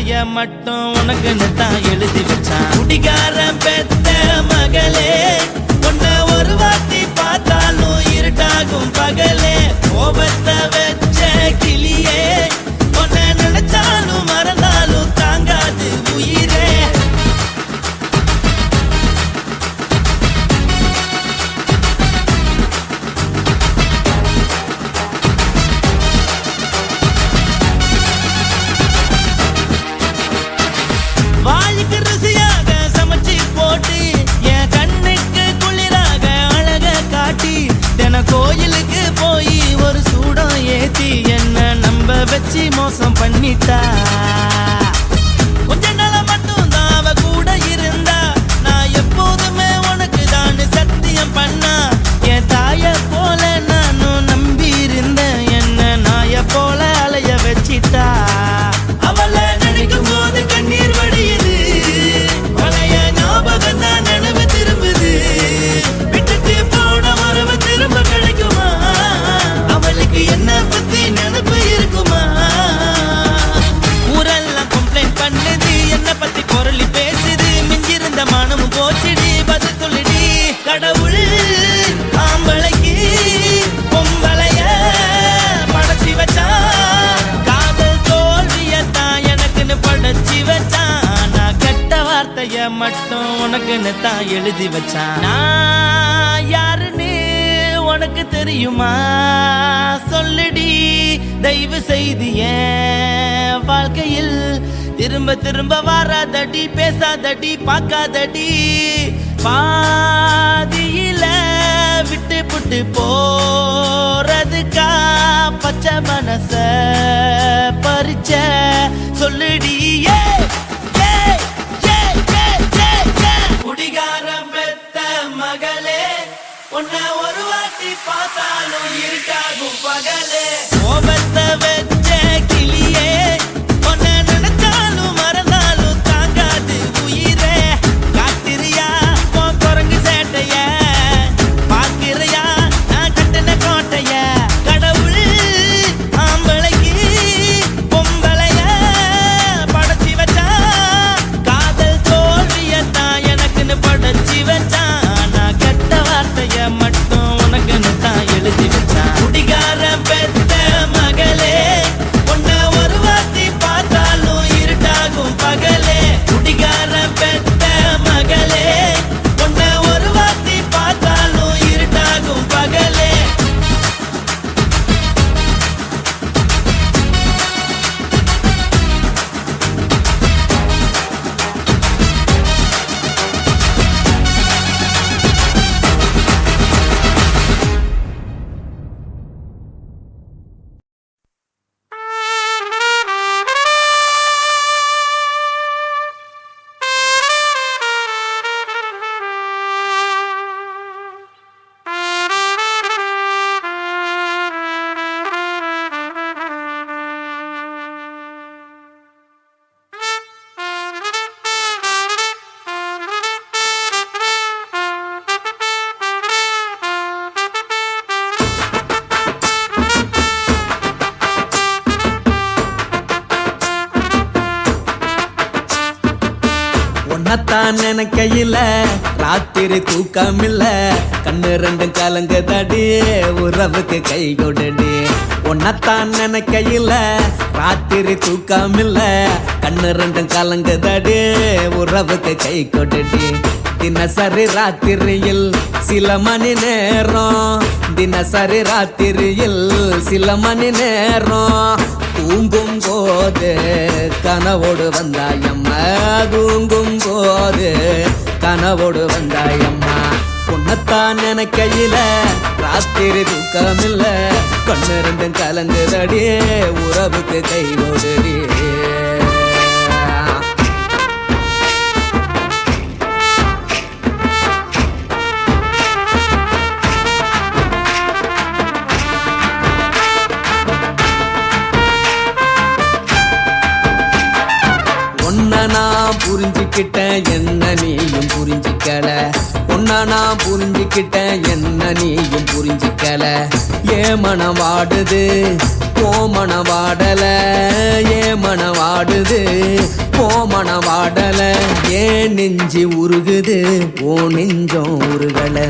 வார்த்தைய மட்டும் உனக்குன்னு தான் எழுதி வச்சான். குடிகாரன் பெத்த மகளே, உன்னை ஒரு வாட்டி பார்த்தாலும் இருட்டாகும் பகலே. கோபத்தை வச்ச கிளியே, உன்னை நினைச்சாலும் மறந்தாலும் தாங்காது உயிரே. வாய்க்கு ருசியாக சமைச்சு போட்டு என் கண்ணுக்கு குளிராக அழக காட்டி தின கோயிலுக்கு போய் ஒரு சூடம் ஏத்தி என்ன நம்ப வச்சு மோசம் பண்ணிட்டா. கொஞ்ச நாள மட்டும் தான் அவ கூட இருந்தா, நான் எப்போதுமே உனக்கு தான் சத்தியம் பண்ணா. என் தாய போல நானும் நம்பி இருந்தேன், என்ன நாய போல அலைய வச்சிட்டா. அவளை நினைக்கும் போது கண்ணீர் வடியுது, பழைய ஞாபகம் தான் நினைவு திரும்புது. விட்டுட்டு போன உறவு திரும்ப கிடைக்குமா? அவளுக்கு என்ன பத்தி நினைப்பு இருக்குமா? ஊரெல்லாம் கம்ப்ளைண்ட் பண்ணுது, என்ன பத்தி குரலி பேசுது. மிஞ்சிருந்த மனமும் போச்சுடி, பதில் சொல்லுடி. கடவுள் ஆம்பளைக்கு பொம்பளைய படைச்சி வச்சான், காதல் தோல்வியத்தான் எனக்குன்னு படைச்சி வச்சான். நான் கெட்ட வார்த்தைய மட்டும் உனக்குன்னு தான் எழுதி வச்சான். நான் யாருன்னு உனக்கு தெரியுமா? சொல்லுடி தயவு செய்து என் வாழ்க்கையில் திரும்ப திரும்ப வராதடி, பேசாதடி, பார்க்காதடி. பாதியில விட்டு புட்டு போறதுக்கா பச்சை மனச பறிச்ச சொல்லுடி. குடிகாரம் பெத்த மகளே, உன்னை ஒரு வாட்டி பார்த்தாலும் இருக்காகும் பகலே. கோபத்தை வச்ச கிளியே, உன்னை நினைச்சாலும் மறந்தாலும் தாங்காது உயிரே. காத்திரியா உன் குரங்கு சேட்டைய, பார்க்கிறையா நான் கட்டின கோட்டைய. கடவுள் ஆம்பளைக்கு பொம்பளைய படைச்சி வச்சா, காதல் தோல்வியத்தான் எனக்குன்னு படைச்சி வச்சான். நான் கெட்ட வார்த்தைய மட்டும் உனக்குன்னு தான் எழுதி வச்சான். குடிகாரன் பெத்த மகளே, உன்னை ஒரு வாட்டி பார்த்தாலும் இருட்டாகும் பகலே. குடிகாரன் பெத்த மகளே, உன்னை ஒரு வாட்டி பார்த்தாலும் இருட்டாகும் பகலே. உன்னத்தான் நினைக்கையில ராத்திரி தூக்கமில்ல, கண்ணு ரெண்டும் கலங்குதடி, உறவுக்கு கை கொடுடி. உன்னத்தான் நினைக்கையில ராத்திரி தூக்கமில்ல, கண்ணு ரெண்டும் கலங்குதடி, உறவுக்கு கை கொடுடி. தினசரி ராத்திரியில் சில மணி நேரம், தினசரி ராத்திரியில் சில மணி நேரம் தூங்கும் போது கனவோடு வந்தாயம்மா, தூங்கும் போது கனவோடு வந்தாயம்மா. உன்னத்தான் நினைக்கையில ராத்திரி தூக்கமில்ல, கண்ணு ரெண்டும் கலங்குதடி, உறவுக்கு கை ஓடுடி. நான் புரிஞ்சுக்கிட்டேன், என்ன நீயும் புரிஞ்சுக்கல. உன்னை நான் புரிஞ்சுக்கிட்டேன், என்ன நீயும் புரிஞ்சுக்கல. ஏன் மனம் வாடுது போ மனம் வாடல, ஏன் மனம் வாடுது போ மனம் வாடல. ஏன் நெஞ்சு உருகுது ஓ நெஞ்சம் உருகல,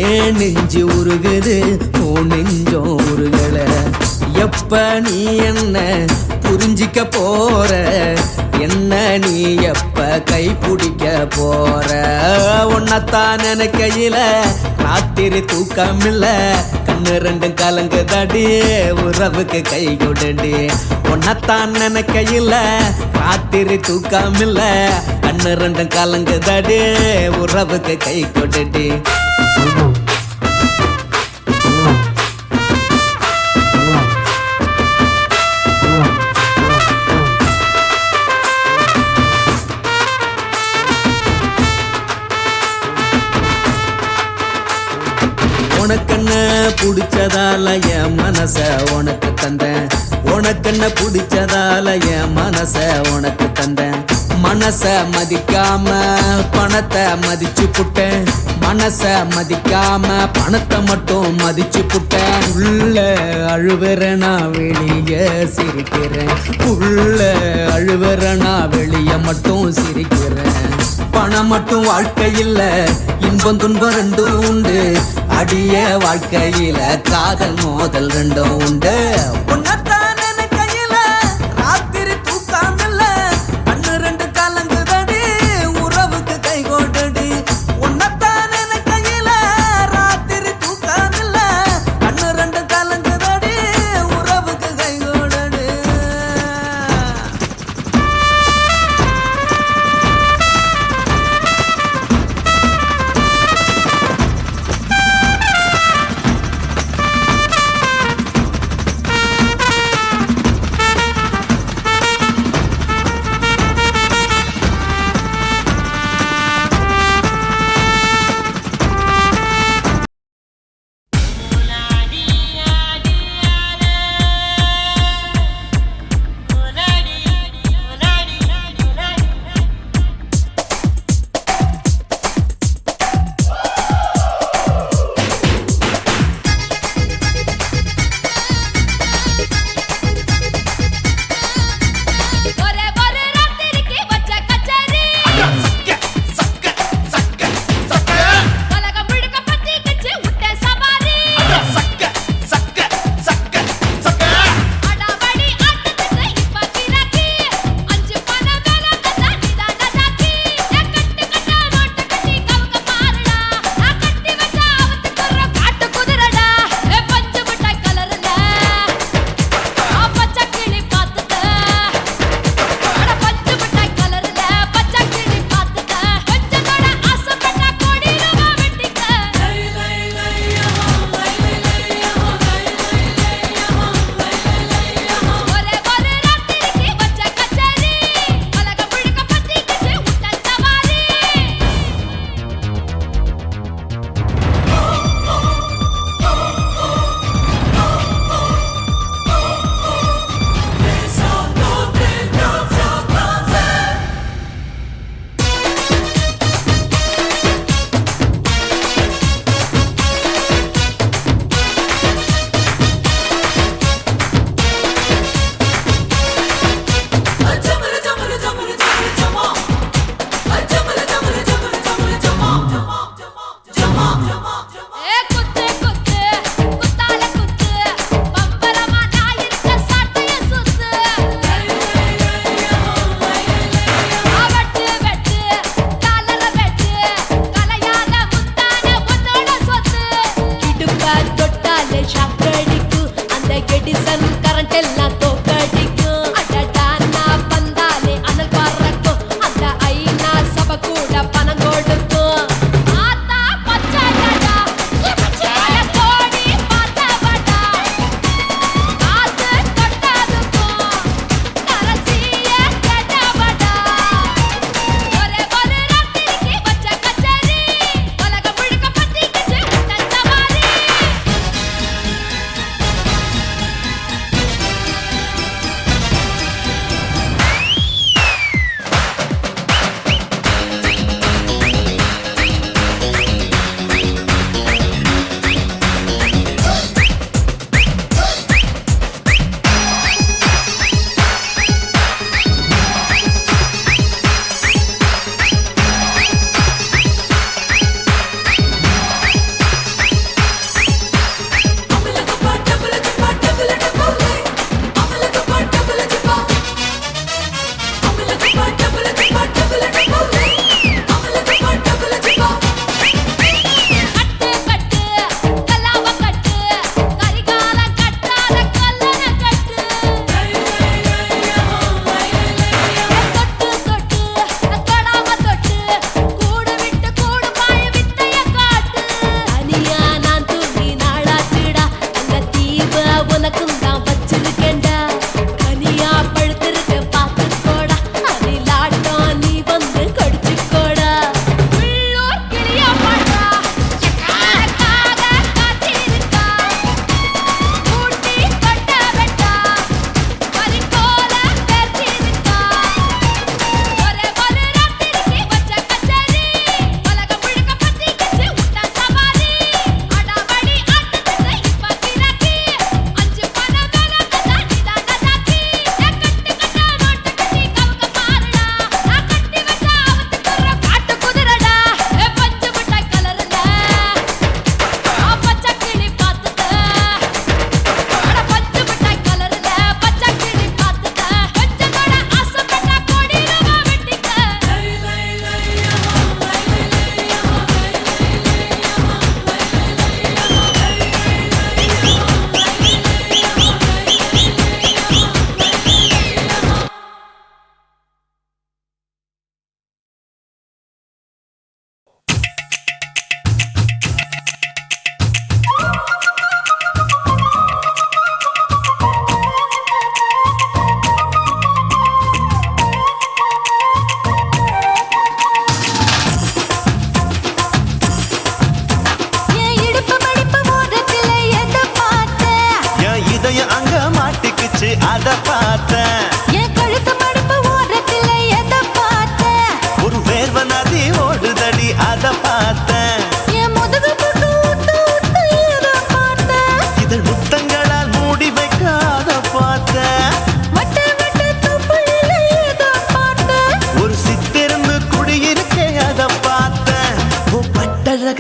ஏன் நெஞ்சு உருகுது ஓ நெஞ்சம் உருகல. எப்ப நீ என்ன புரிஞ்சிக்க போற, என்ன நீ எப்ப கை பிடிக்க போற. உன்னத்தான் நினைக்கையில ராத்திரி தூக்கம் இல்ல, கண்ணு ரெண்டும் கலங்குதடி உறவுக்கு கை கொடுடி. உன்னத்தான் நினைக்கையில ராத்திரி தூக்கம் இல்ல, கண்ணு ரெண்டும் கலங்குதடி உறவுக்கு கை கொடுடி. உனக்கென்ன பிடிச்சதால என் மனச உனக்கு தந்தேன், உனக்கென்ன பிடிச்சதால என் மனச உனக்கு தந்தேன். மனச மதிக்காம பணத்தை மதிச்சு புட்டேன், மனச மதிக்காம பணத்தை மட்டும் மதிச்சு புட்டேன். உள்ள அழுவுற நான் வெளிய சிரிக்கிறேன், உள்ள அழுவுற நான் வெளிய மட்டும் சிரிக்கிறேன். பணம் மட்டும் வாழ்க்கையில் இன்பம் துன்பம் ரெண்டும் உண்டு, அடிய வாழ்க்கையில காதல் மோதல் ரெண்டும் உண்டு. உன்னத்தான் நினைக்கையில ராத்திரி தூக்கம் இல்ல, கண்ணு ரெண்டு கலங்குதடி உறவுக்கு கை கோட்டடி. உன்னத்தான் நினைக்கையில ராத்திரி தூக்கம் இல்ல, கண்ணு ரெண்டு கலங்குதடி உறவுக்கு கை கோட்டடி.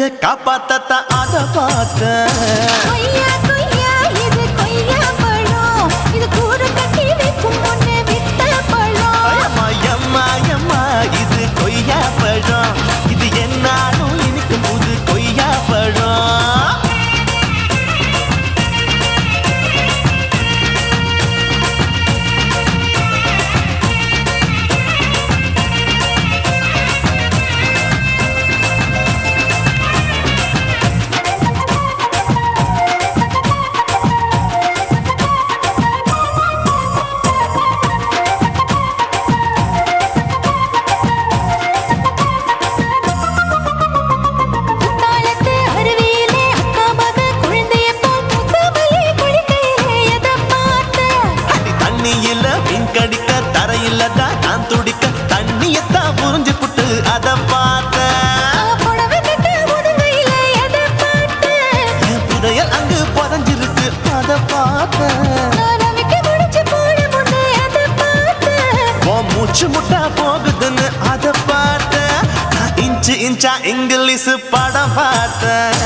கட்டழக காப்பாத்தத்தான் அத பார்த்தேன். கொய்யா கொய்யா இது கொய்யா பழம், இது கூட கட்டி வைக்கும் முன்னே வித்த பழம். அம்மா எம்மா எம்மா இது கொய்யா பழம், இது என்னாலும் இனிக்கும் புது கொய்யா பழம். குத்தாலத்து அருவியிலே அக்கா மக குழந்தைய போல் முசாமையே குளிக்கையிலே எதை பார்த்தேன்? அடி தண்ணியில மீன் கடிக்க தரையில தான் நான் துடிக்க தண்ணியத்தான் புரிஞ்சு புட்டு அத பார்த்தேன். புடவை கட்டு முதுகையிலே எதை பார்த்தேன்? என் புதையல் அங்கு புதஞ்சிருக்கு அத பார்த்தேன். நான் அவிக்க முடிச்சு போட முன்னே எதை பார்த்தேன்? உன் மூச்சு முட்டா போகுதுன்னு அத பார்த்தேன். நான் இன்ச்சு இன்ச்சா இங்கிலீஷ் படம் பார்த்தேன்.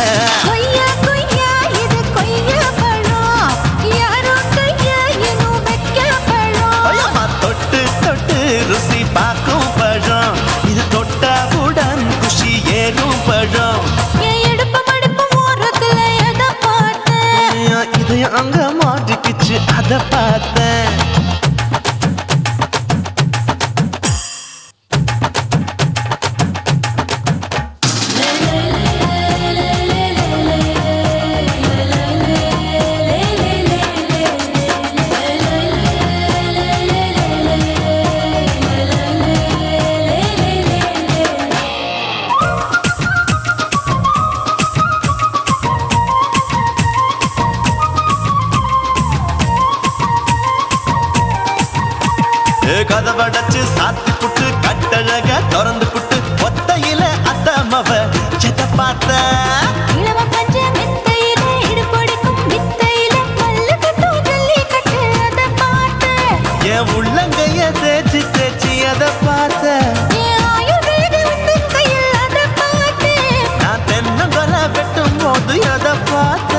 கொய்யா கொய்யா இது கொய்யா பழம், யாரோ கையா இன்னும் வைக்க பழம். ஐயம்மா தொட்டு தொட்டு ருசி பார்க்கும் பழம், இது தொட்டவுடன் குஷி ஏறும் பழம். என் இடுப்பு மடுப்பு ஓரத்துல எதை பார்த்தேன்? என் இதயம் அங்க மாட்டிக்கிச்சு அத பார்த்தேன். கதவடைச்சு சாத்தி புட்டு கட்டழக திறந்து புட்டு ஒத்தையில அத்தமவ எத பார்த்த. இளவ பஞ்ச மெத்தையிலே இடுப்பொடிக்கும் வித்தையிலே மல்லு கட்டும் ஜல்லிக்கட்டு அதை பார்த்தேன். என் உள்ளங்கைய தேய்ச்சி தேய்ச்சி அத பார்த்த. என் ஆயுர்வேத உந்தன் கையில் அதை பார்த்தேன். நான் தென்னங்கொலை வெட்டும் போது அத பார்த்த.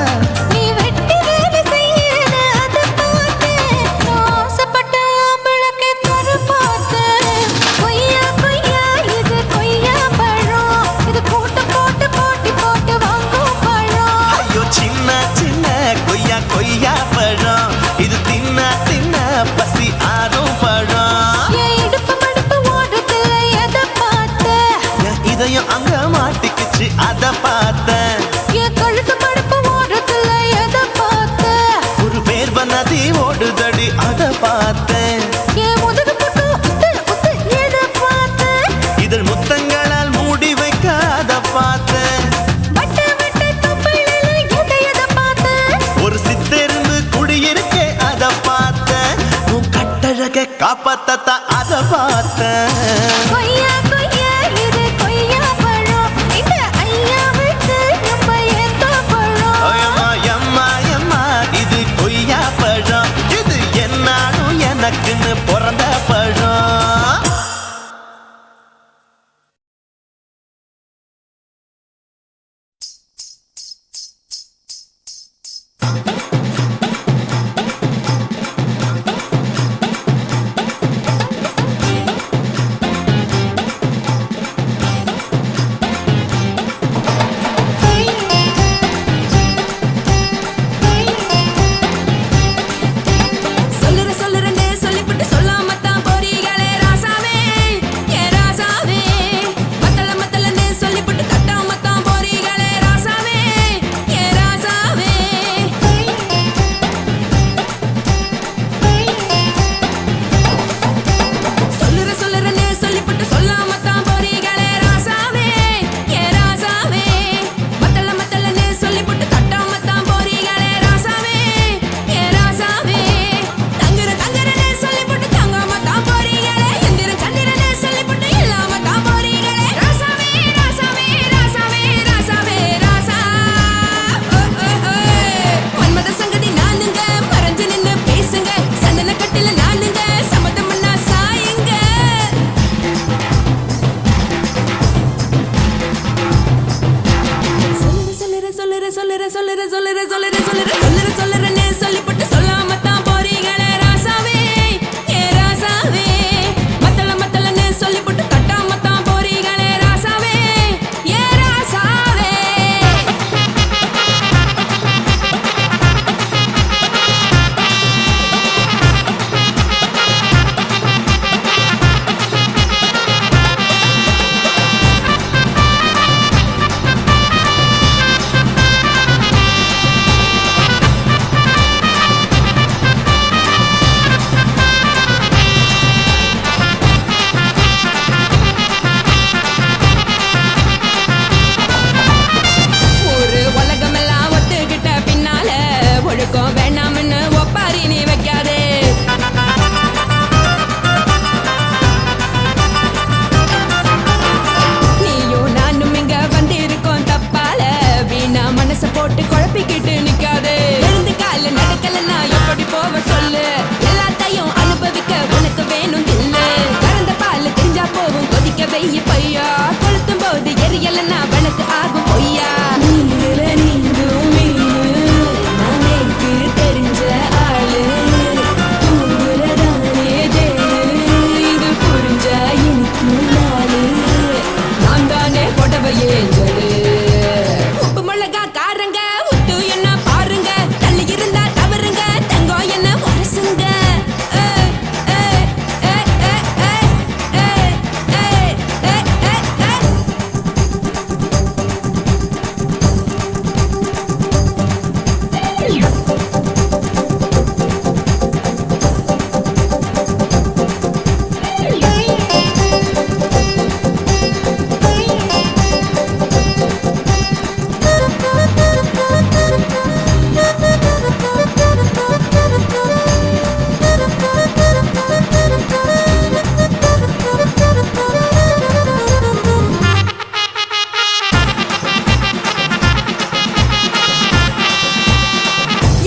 நீ வெட்டி வேலை செய்யறது அதை பார்த்தேன். நான் ஆசைப்பட்ட ஆம்பளுக்கு தர பார்த்தேன். கொய்யா கொய்யா இது கொய்யா பழம், இது கூட்டு போட்டு போட்டி போட்டு வாங்கும் பழம். ஐயோ சின்ன சின்ன கொய்யா கொய்யா பழம், இது தின்ன தின்ன பசி ஆறும் பழம். என் இடுப்பு மடுப்பு ஓரத்துல எதை பார்த்தேன்? என் இதயம் அங்க மாட்டிக்கிச்சு அத பார்த்தேன். என் கழுத்து மடுப்பு ஓரத்துல எதை பார்த்தேன்? ஒரு வேர்வ நதி ஓடுதடி அத பார்த்தேன். என் முதுகு புட்டு உத்து உத்து எதை பார்த்தேன்? இதழ் முத்தங்களால் மூடி வைக்க அத பார்த்தேன். வட்ட வட்ட தொப்பையில எதை பார்த்தேன்? ஒரு சித்தெருந்து குடியிருக்கே அத பார்த்தேன். உன் கட்டழக காப்பாத்தத்தான் அத பார்த்தேன். கொய்யா கொய்யா இது கொய்யா பழம், இந்த ஐயாவுக்கு நம்ம எந்த பழம்? ஐயம்மா எம்மா எம்மா இது கொய்யா பழம், இது என்னாலும் எனக்குன்னு பிறந்த பழம். சொல்லுறேன்னு சொல்லிப்பட்டு சொல்லாம தான் போறீங்களே ராசாவே ஏ ராசாவே மத்தளன்னு சொல்லிப்பட்டு தட்டாம தான் போறீங்களே ராசாவே ஏ ராசாவே ஒரு உலகமெல்லாம் ஒத்துக்கிட்ட பின்னால ஒழுக்கம் வேணாம்னு ஒப்பாரி நீ வைக்காதே நீயும் நானும் இங்க வந்திருக்கோம் தப்பால வீணா மனச போட்டு குழப்பிக்கிட்டு நிக்காதே எழுந்து கால நடக்கலன்னா எப்படி போவ சொல்லு எல்லாத்தையும் அனுபவிக்க உனக்கு வேணும் இல்ல கறந்த பால் தெரிஞ்சா போகும் கொதிக்க வெய்ய பையா கொளுத்தும் போது எரியலன்னா வழக்கு ஆகும் பொய்யா நீங்கள நீங்கும் மீனு நானேக்கு தெரிஞ்ச ஆளு தூங்குறதானே ஜெயிலு இது புரிஞ்சா எனக்கு நாளு நான் தானே புடவையே ஜலு உப்பு மிளகா காரங்க உத்து என்ன பாருங்க தள்ளி இருந்தா தவறுங்க தங்கம் என்ன வரசுங்க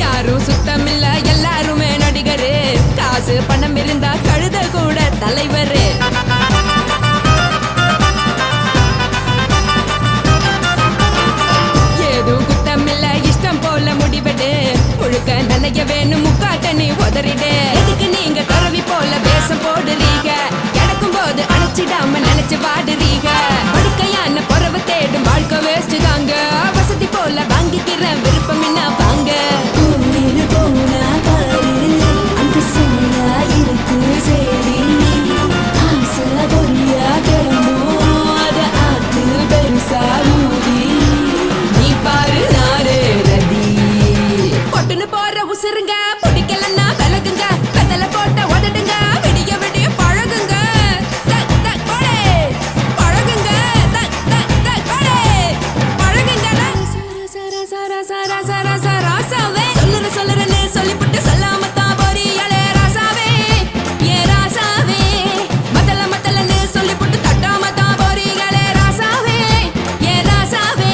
யாரும் சுத்தமில்ல எல்லாருமே நடிகரு காசு பணம் இருந்தா கழுத கூட தலைவரு ஏதும் குத்தமில்ல இஷ்டம் போல முடிவெடு முழுக்க நனைய வேணும் முக்காட்ட நீ உதறிடு எதுக்கு நீங்க துறவி போல வேஷம் போடுறீங்க கிடக்கும் போது அணைச்சிடாம நினைச்சு வாடுறீங்க படுக்கையான பொறவை தேடும் வாழ்க்கை வேஸ்ட் தாங்க வசதி போல வாங்கிக்கிற விருப்பம் என்ன வாங்க போனா பாரு அந்த சோனா இருக்கு சரி ஆசை பொரியா கிளம்பும் அத ஆத்து பெருசா ஊதி நீ பாரு நாரே ரதி பொட்டுன்னு போற உசுருங்க பிடிக்கலன்னா விலகுங்க கதல போட்ட உதடுங்க விடிய விடிய பழகுங்க தக் தக் போடே பழகுங்க தக் தக் தக் போடே பழகுங்க ராசாவே சொல்லுறேன்னு சொல்லிப்புட்டு சொல்லாம தான் போறீங்களே ராசாவே ஏ ராசாவே மத்தளன்னு சொல்லிப்புட்டு தட்டாம தான் போறீங்களே ராசாவே ஏ ராசாவே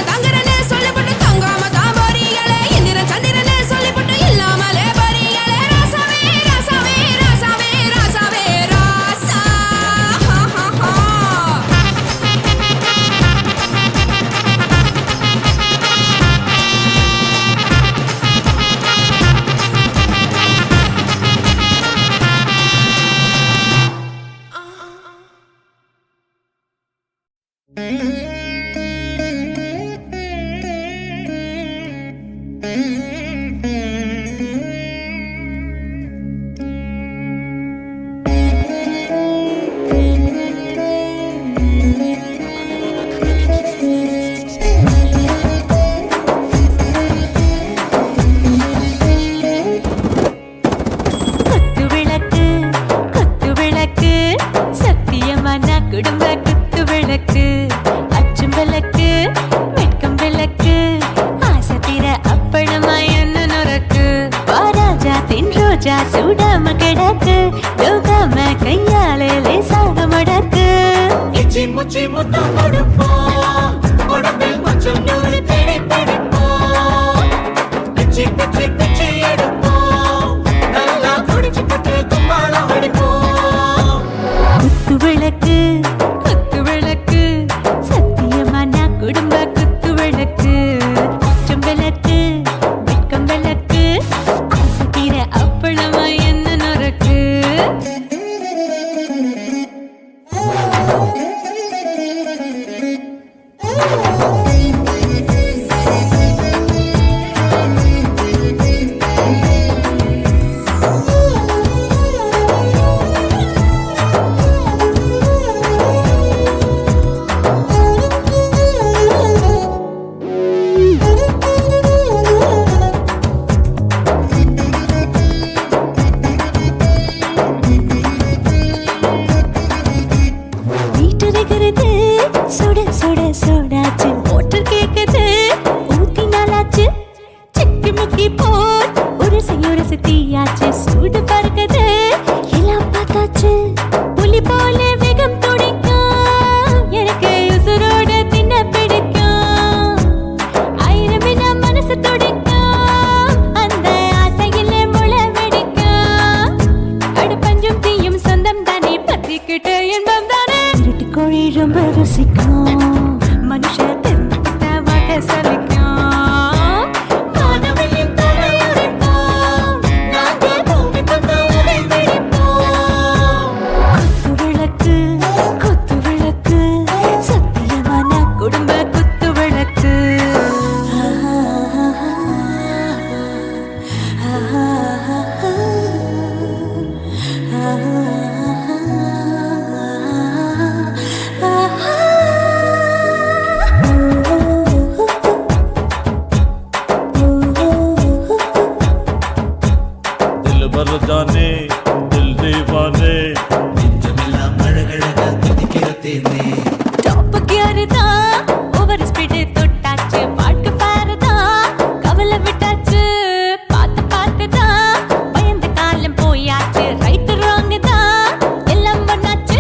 தங்குறேன்னு சொல்லிப்புட்டு தங்காம தான் போறீங்களே இந்திரன் சந்திரன்னு சொல்லிப்புட்டு இல்லாமலே போறீங்களே ராசாவே ராசாவே ராசாவே ராசாவே ராசா குத்து விளக்கு சத்தியமான குடும்ப குத்து விளக்கு அச்சும் விளக்கு வெட்கம் விளக்கு ஆசை தீர அப்பளமா என்ன நொறக்கு வாராஜா தின் ரோஜா சூடாம கிடக்கு யோகாம கையாலே லேசாக மடக்கு இச்சி முச்சி முத்தம் கொடுப்போம் உடம்பில் கொஞ்சம் நூறு தேடி பிடிப்போம் பிச்சி பிச்சி பிச்சி எடுப்போம் நல்லா குடிச்சு பட்டு கும்பாலம் அடிப்போம் குத்து விளக்கு சத்தியமான குடும்ப குத்து விளக்கு அச்சும் பார்த்தாச்சு புலி போல வேகம் துடிக்கும் எனக்கு உசுரோட தின்ன பிடிக்கும் ஆயிரமின மனசு துடிக்கும் அந்த ஆசையில முளை வெடிக்கும் அடுப்பஞ்சும் தீயும் சொந்தம் தானே பத்திக்கிட்ட இன்பம் தானே இருட்டு கோழி ரொம்ப ருசிக்கும் மனுஷ தெரிஞ்சுக்கிட்ட வாக்க சலிக்கும் வானவெளியும் தலையுரைப்போம் நாங்கள் பூமி பக்கம் உரை வெடிப்போம் குத்து விளக்கு சத்தியமான குடும்ப குத்து விளக்கு दिल भर जाने दिल दीवाने நெஞ்சமெல்லாம் அழகழகா துடிக்கிறதேனே டாப் கியர் தான் ஓவர் ஸ்பீட் தொட்டாச்சு பாட்டு பாரு தான் கவலை விட்டாச்சு பார்த்து தான் பயந்த காலம் போயாச்சு ரைட் ராங் தான் எல்லாம் பண்ணாச்சு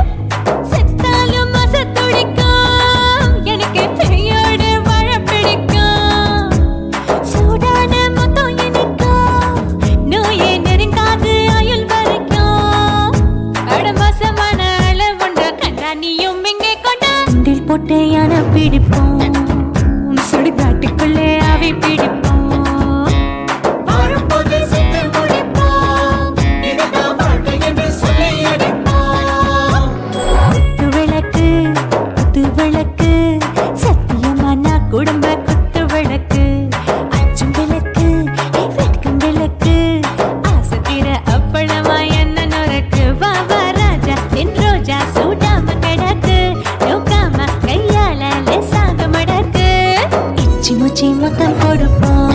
செத்தாலும் மச துடிக்கும் எனக்கு பெரியோட வாழ பிடிக்கும் சூடான மொத்தம் எனக்கும் நோயே நெருங்காது ஆயுள் வரைக்கும் அடமோசமான அளவுண்ட கண்டா நீயும் இங்கே கொண்டா உண்டில் போட்டு யானை பிடிப்போம் சுடுகாட்டுக்குள்ளே அவை பிடிப்போம் வாழும்போது செத்து முடிப்போம் இதுதான் வாழ்க்கை என்று சொல்லி அடிப்போம் குத்து விளக்கு சத்தியமான குடும்ப குத்து விளக்கு அச்சும் விளக்கு வெட்கும் விளக்கு ஆசை தீர அப்பளமா என்ன நொறுக்கு வா வா ராஜா என் ரோஜா சூடாம கிடக்கு நோக்காம கையால லேசாக மடக்கு இச்சி முச்சி மொத்தம் கொடுப்போம்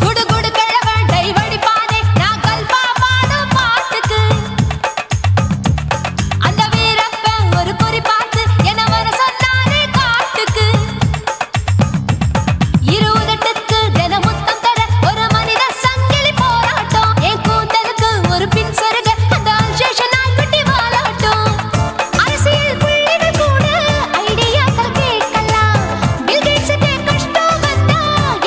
குடு குடு கிழவன் டைவடி பானே நான் கல்பா பாடும் பாட்டுக்கு அந்த வீரப்பன் ஒரு குறி பார்த்து என்ன வர சொன்னானே காட்டுக்கு இருபதெட்டுக்கு தின முத்தம் தர ஒரு மனித சங்கிலி போராட்டம் என் கூந்தலுக்கு ஒரு பின் சொருக அந்த அல்சேஷன் நாய்க்குட்டி வாலாட்டம் அரசியல் புள்ளிகள் கூட ஐடியாக்கள் கேட்கலாம் பில் கேட்ஸுக்கு கஷ்டம் வந்தா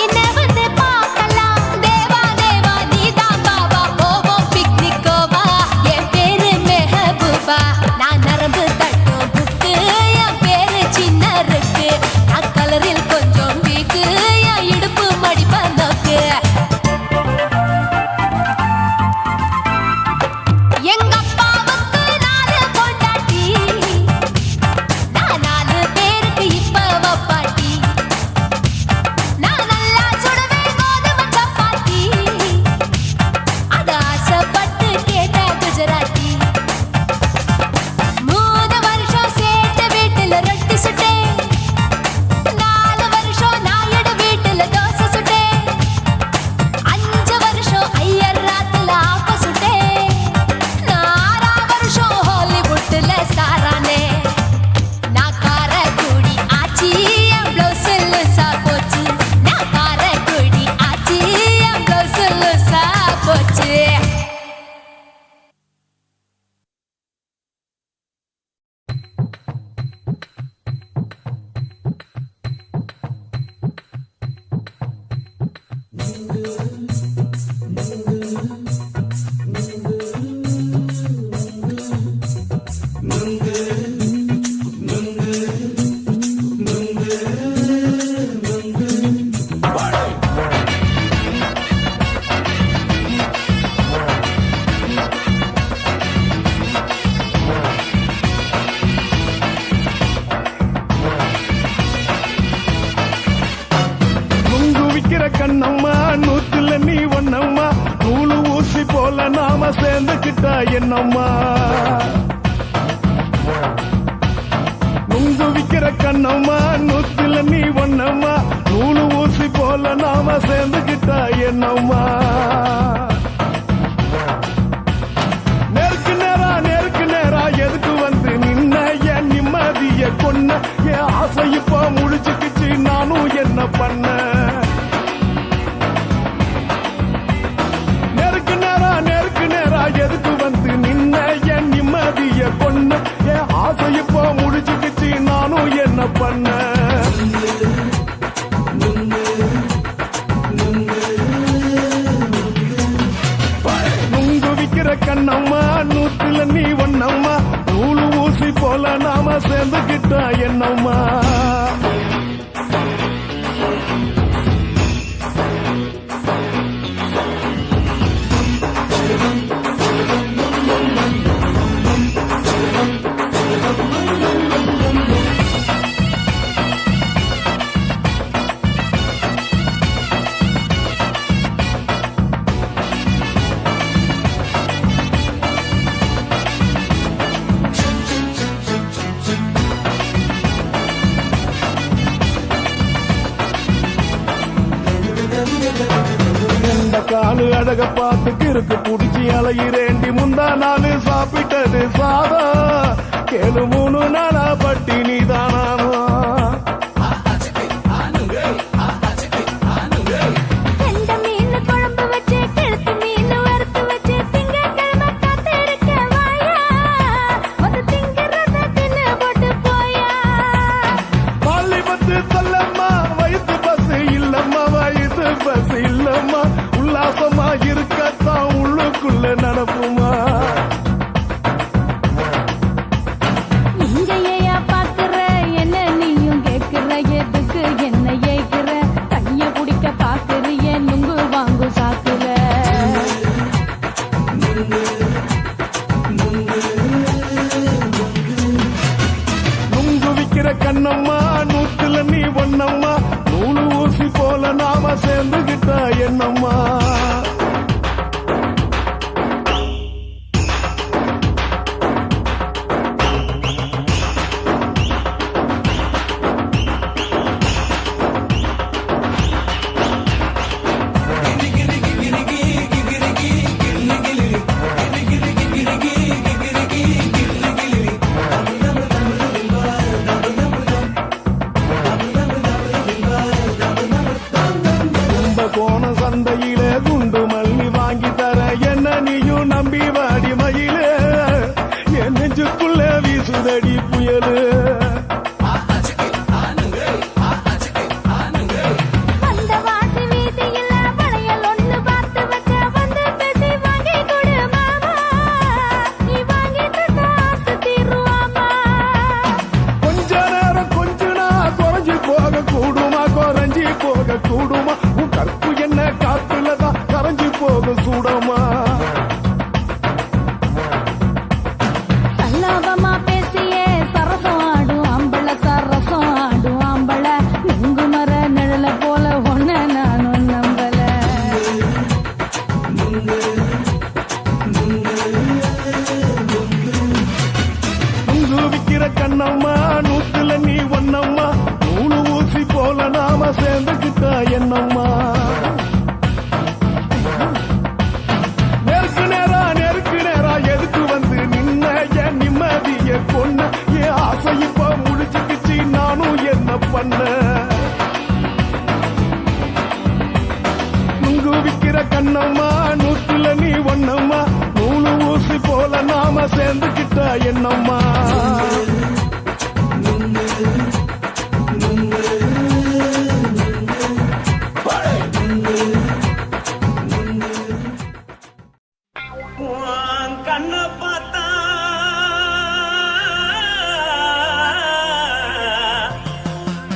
என்ன வந்து பார்க்கலாம் தேவா தேவா நீதான் பாபா போவோம் பிக்னிக்கோவா என் பேரு மெஹபூபா நான் நரம்பு தட்டும் புக்கு என் பேரு சின்ன இருக்கு நான் கலரில் கொஞ்சம் வீக்கு என் இடுப்பு மடிப்ப நோக்கு எங்க அப்பாவுக்கு 4 பொண்டாட்டி நான் 4 பேருக்கு இப்ப வப்பாட்டி நான் நல்லா சுடுவேன் கோதுமை சப்பாத்தி அத ஆசைப்பட்டு கேட்ட குஜராத்தி 3 வருஷம் சேர்த்த வீட்டுல ரொட்டி சுட்டேன் 4 வருஷம் நாயுடு வீட்டுல தோசை சுட்டேன் 5 வருஷம் ஐயர் ராத்துல ஆப்ப சுட்டேன் நான் 6 வருஷம் ஹாலிவுட்ல ஸ்டாரானே நான் காரக்குடி ஆச்சி என் ப்ளவுஸ் லூசா போச்சு நான் காரக்குடி ஆச்சி என் ப்ளவுஸ் லூசா போச்சு நுங்கு விக்கிற கண்ணம்மா நூத்துல நீ ஒண்ணம்மா நூலு ஊசி போல நாம சேர்ந்துக்கிட்டா என்னம்மா நுங்கு விக்கிற கண்ணம்மா நூத்துல நீ ஒண்ணம்மா நூலு ஊசி போல நாம சேர்ந்துக்கிட்டா என்னம்மா நேருக்கு நேரா எதுக்கு வந்து நின்ன என் நிம்மதிய கொன்ன என் ஆசை இப்ப முடிச்சுக்கிச்சு நானும் என்ன பண்ண நேருக்கு நேரா எதுக்கு வந்து நின்ன என் நிம்மதிய கொன்ன என் ஆசை இப்ப முடிச்சுக்கிச்சு நானும் என்ன பண்ண நுங்கு விக்கிற கண்ணம்மா நூத்துல நீ ஒண்ணம்மா நூலு ஊசி போல நாம சேர்ந்துக்கிட்டா என்னம்மா இந்த காலு அழக பார்த்து கிறுக்கு புடிச்சி அலையிறேண்டி முந்தா நாள் சாப்பிட்டது சாதம் கேளு 3 நாளா பட்டினி தானானோ கெண்ட மீன் குழம்பு வச்சு கெளுத்து மீன் வறுத்து வச்சு திங்கட்கிழமை காத்திருக்க வாயா ஒரு திங்கிறத தின்னு போட்டு போயா பள்ளி பத்து சொல்லம்மா வயிற்று பசு இல்லம்மா வயிற்று பசு இல்லம்மா உல்லாசமா இருக்கத்தான் உள்ளுக்குள்ள நடப்புமா கண்ணம்மா நூத்துல நீ ஒன்னம்மா நூலு ஊசி போல நாம சேர்ந்துகிட்டா என்னம்மா கோண சந்தையிலே குண்டு மல்லி வாங்கி தர என்ன நீயும் நம்பி வாடி மயிலே என் நெஞ்சுக்குள்ள வீசுதடி புயலு அந்த வாசி வீதியில வளையல் ஒண்ணு பார்த்து வச்ச வந்து பேசி வாங்கி கொடு மாமா நீ வாங்கி தந்தா ஆசை தீருவாமா கொஞ்ச நேரம் கொஞ்ச நான் குறைஞ்சி போக கூடுமா குறைஞ்சி போக கூடுமா உன் கற்பு என்ன காத்துலதான் கரைஞ்சி போக சூடமா சல்லாபமா பேசியே சரசம் ஆடும் ஆம்பள சரசம் ஆடும் ஆம்பள நுங்கு மர நிழல போல ஒன்ன நானும் நம்பல நுங்கு விக்கிற கண்ணம்மா நூத்துல நீ ஒன்னம்மா நூலு ஊசி போல நாம சேர்ந்துகிட்டா என்னம்மா நெருக்கு நேரா எதுக்கு வந்து நின்ன என் நிம்மதிய கொன்ன என் ஆசை இப்ப முடிச்சுக்கிச்சு நானும் என்ன பண்ண நுங்கு விக்கிற கண்ணம்மா நூத்துல நீ ஒன்னம்மா நூலு ஊசி போல நாம சேர்ந்துகிட்டா என்னம்மா கண்ண பார்த்தா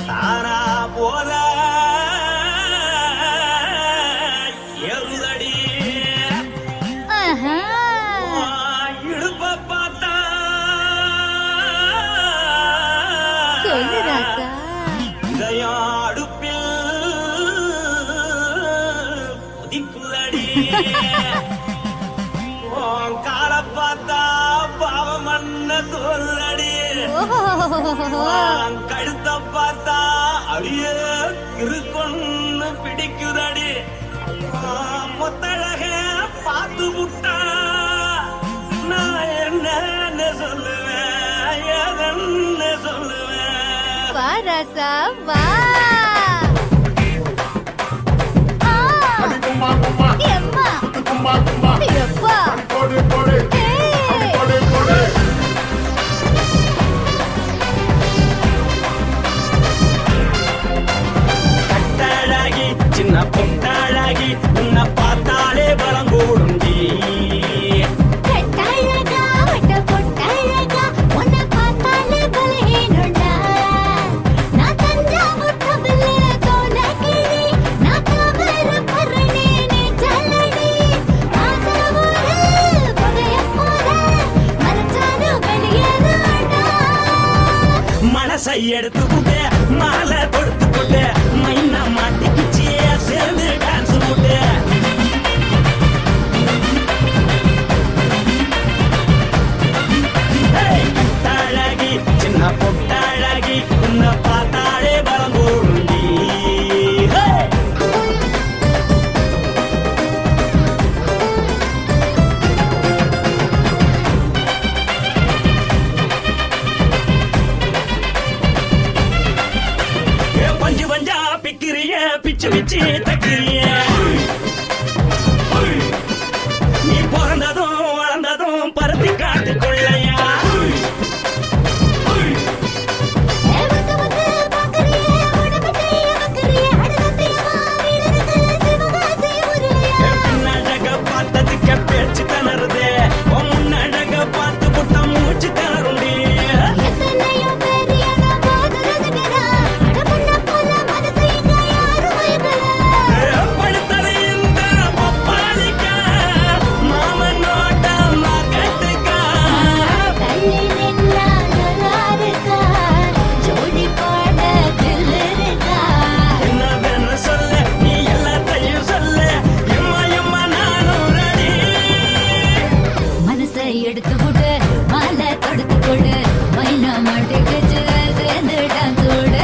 தாரா போல எருதடி இடுப்ப பார்த்தா சொல்லு ராசா இதயம் அடுப்பில் உதிக்குதடி கால பார்த்தா பாவம் மண்ண தோல்றடி கழுத்த பார்த்தா அடியே இருக்குன்னு பிடிக்குதடி மொத்தழக பார்த்து விட்டா நான் என்ன சொல்லுவேன் எதன்னு சொல்லுவேன் வா ராசா வா எம்மா எப்பா கட்டாழாகி சின்ன பொட்டாழாகி உன்னை பார்த்தாலே பலம் கூடுண்டி கட்டாழகா வட்ட பொட்டாழகா உன்னை பார்த்தாலே பலஹீனண்டா நான் தஞ்சாவூர் தவிலே கோலகிரி நான் காவர பரணி நீ ஜல்லடி ஆசவூரு புகைய போல மரச்சாரு வெளியேறாண்டா மனசை எடுத்துக்கிட்டு மாலை கொடுத்துக்கிட்டு மைனா மாட்டிக்கிச்சு சேர்ந்து டான்ஸ் போட்டு கட்டாழகி சின்ன பொட்டாழகி உன்னை பார்த்தாலே பலம் கூடுண்டி பஞ்சு பஞ்சா பிக்கிறிய பிச்சு பிச்சு தக்கிறிய நீ பிறந்ததும் வளர்ந்ததும் பருத்தி காட்டுக்குள்ளையா வந்து வந்து பாக்கறியே உடம்பு கைய வக்கறியே அடுத்தத்தையமா வீரருக்கு சிவகாசி முருகையா பின்னழக பார்த்ததுக்கு பேச்சு திணறுது முன்னழக பார்த்து புட்ட மூச்சு திணறுண்டி எத்தனையோ பேர் என்ன போது ரசிக்கிறா அட பொண்ண போல மனசை இங்க யாரும் மயக்கல மைனா மாட்டுக்குச்சு சேர்ந்துட்டான் கூட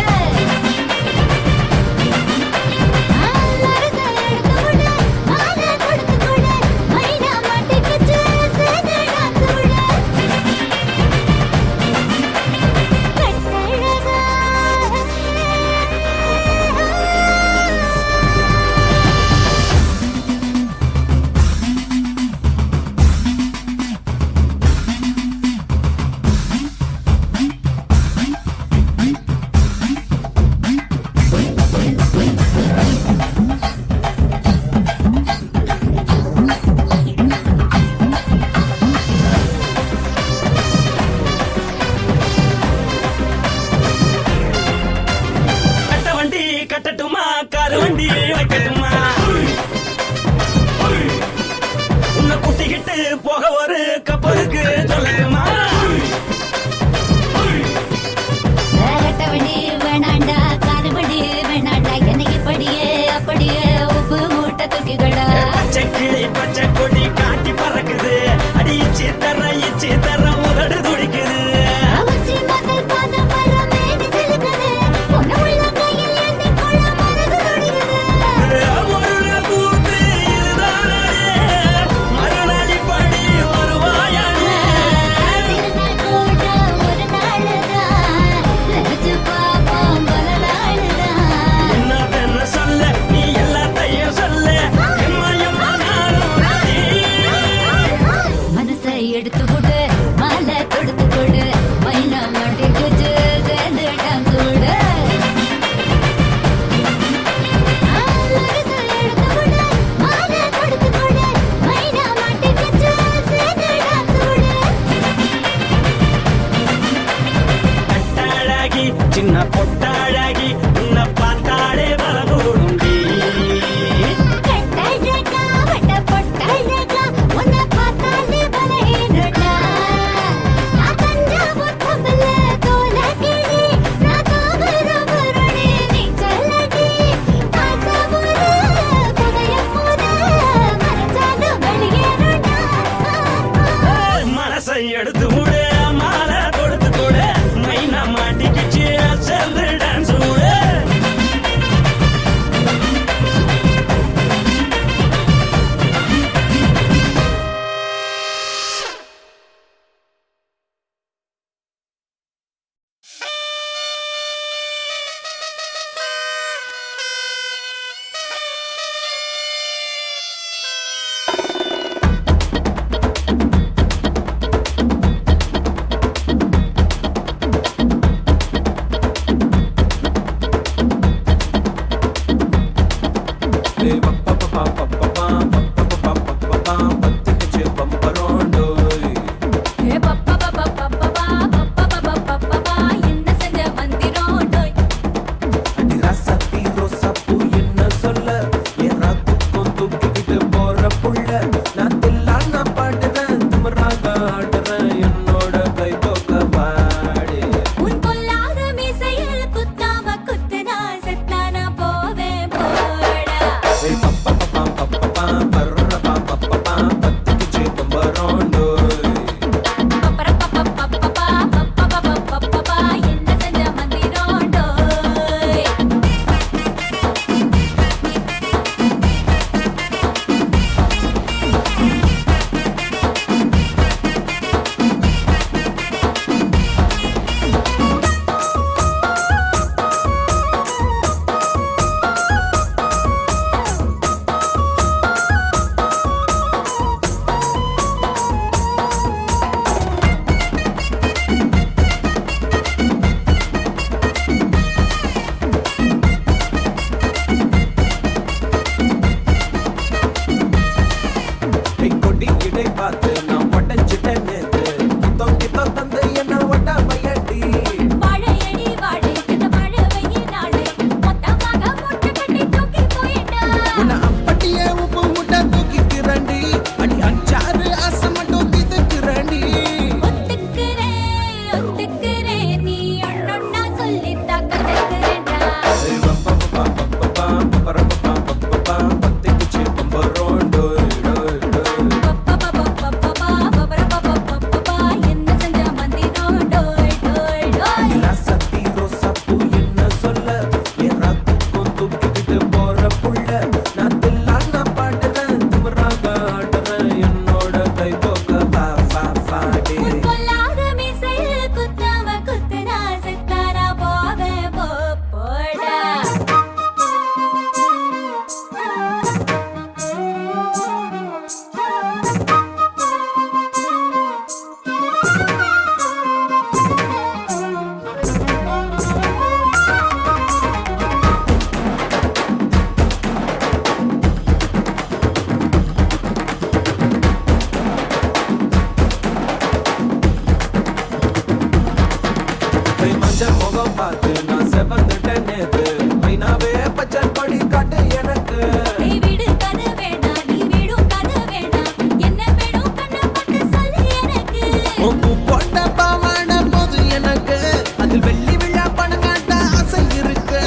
பார்த்து நான் செவந்துட்டேன் நேத்து மைனாவே பச்சை கொடி காட்டு எனக்கு நீ வீடு கதை வேண்டாம் நீ வீடும் கதை வேண்டாம் என்ன வேணும் கண்ண பட்டு சொல்லு எனக்கு உப்பு போட்ட பாவாட போது எனக்கு அதில் வெள்ளி விழா பணம் காட்ட ஆசை இருக்கு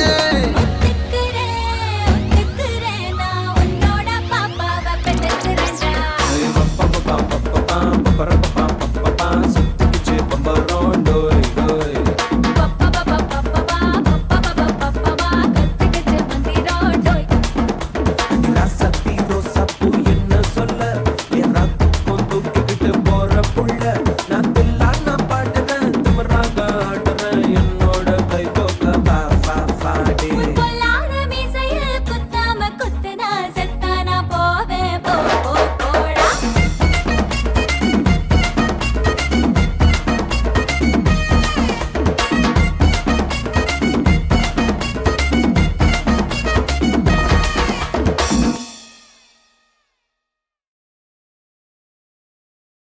ஒத்துக்கிறேன் நான் உன்னோட பாப்பாவை பெற்றேன்டா சுத்திச்சு பம்பரோம் டோய் டோய் ராசத்தி ரோசாப்பூ என்ன சொல்ல என் ராத்துக்கும் தூக்கிக்கிட்டு போற புள்ள நான் தில்லான பாடுறேன் திமிராக ஆடுறேன் என்னோட கை தோக்க வா வா வாடி பொல்லாத மீசையில் குத்தாம குத்துனா செத்தானா போவேன் போடா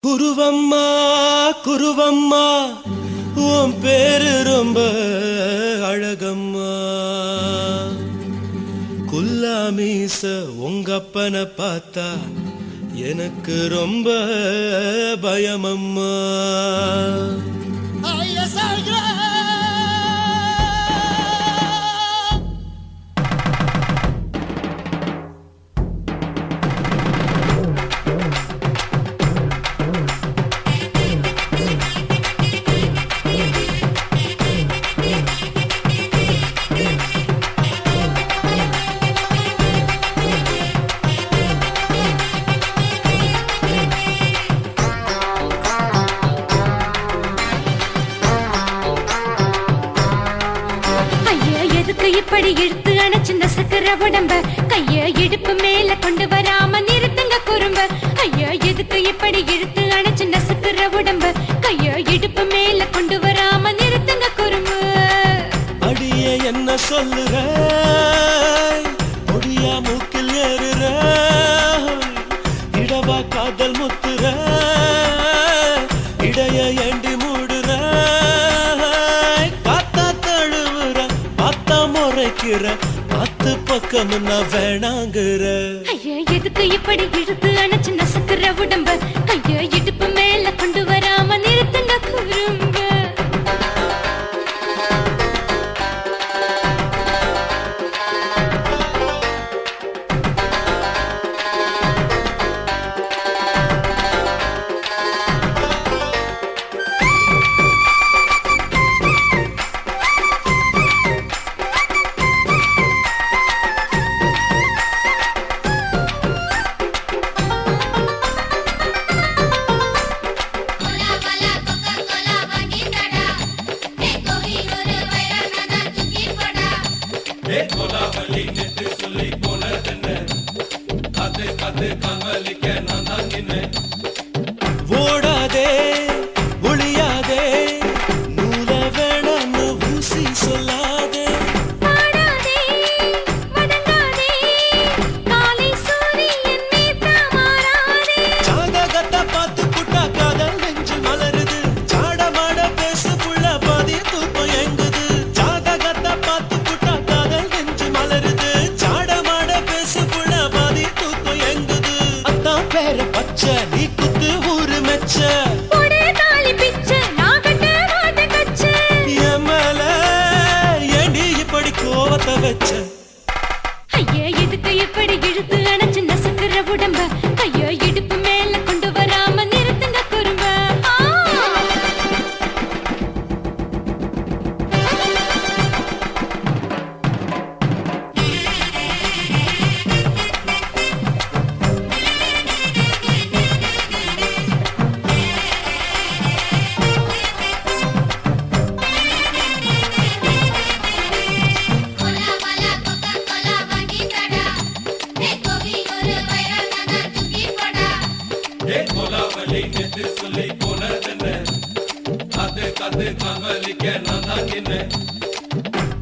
குருவம்மா குருவம்மா உன் பேரு ரொம்ப அழகம்மா குல்லாமீச உங்க அப்பனை பார்த்தா எனக்கு ரொம்ப பயமம்மா ஐயா எதுக்கு இப்படி இழுத்து அணைச்சு நசுக்கிற உடம்ப கைய இடுப்பு மேல கொண்டு வராம நிறுத்துங்க குறும்ப ஐயா எதுக்கு இப்படி இழுத்து அணைச்சு நசுக்கிற உடம்ப கைய இடுப்பு மேல கொண்டு வராம நிறுத்துங்க குறும்பு அடியே என்ன சொல்லுற பொடியா மூக்கில் ஏறுற இடவா காதல் முத்துற இடைய ஏண்டி மூடுற காத்தா தழுவுற பார்த்தா முறைக்கிற பத்து பக்கம் நான் வேணாங்குற ஐயா எதுக்கு இப்படி இழுத்து அணைச்சு நசுக்கிற உடம்ப கைய இடுப்பு மேல கொண்டு வராம நிறுத்துங்க குறும்ப ஓடாதே ஒளியாதே நூல வேணான்னு ஊசி சொல்லாதே பாடாதே வதங்காதே காலை சூரியன் மீதா மாறாதே ஜாதகத்தை பார்த்து புட்டா காதல் நெஞ்சு மலருது சாட மாட பேசு புள்ள பாதி தூக்கம் எங்குது ஜாதகத்தை பார்த்து புட்டா காதல் நெஞ்சு மலருது சாட மாட பேசு புள்ள பாதி தூக்கம் எங்குது அத்தான் பேர பச்சை நீ குத்து ஊரு மெச்ச போடே தாலி பிச்சை நான் கட்ட மாட்ட கச்சை என் மேல ஏண்டி இப்படி கோவத்தை வச்ச ஐயா எதுக்கு இப்படி இழுத்து அணைச்சு நசுக்கிற உடம்ப கைய இடுப்பு மேல கொண்டு வராம நிறுத்துங்க குறும்ப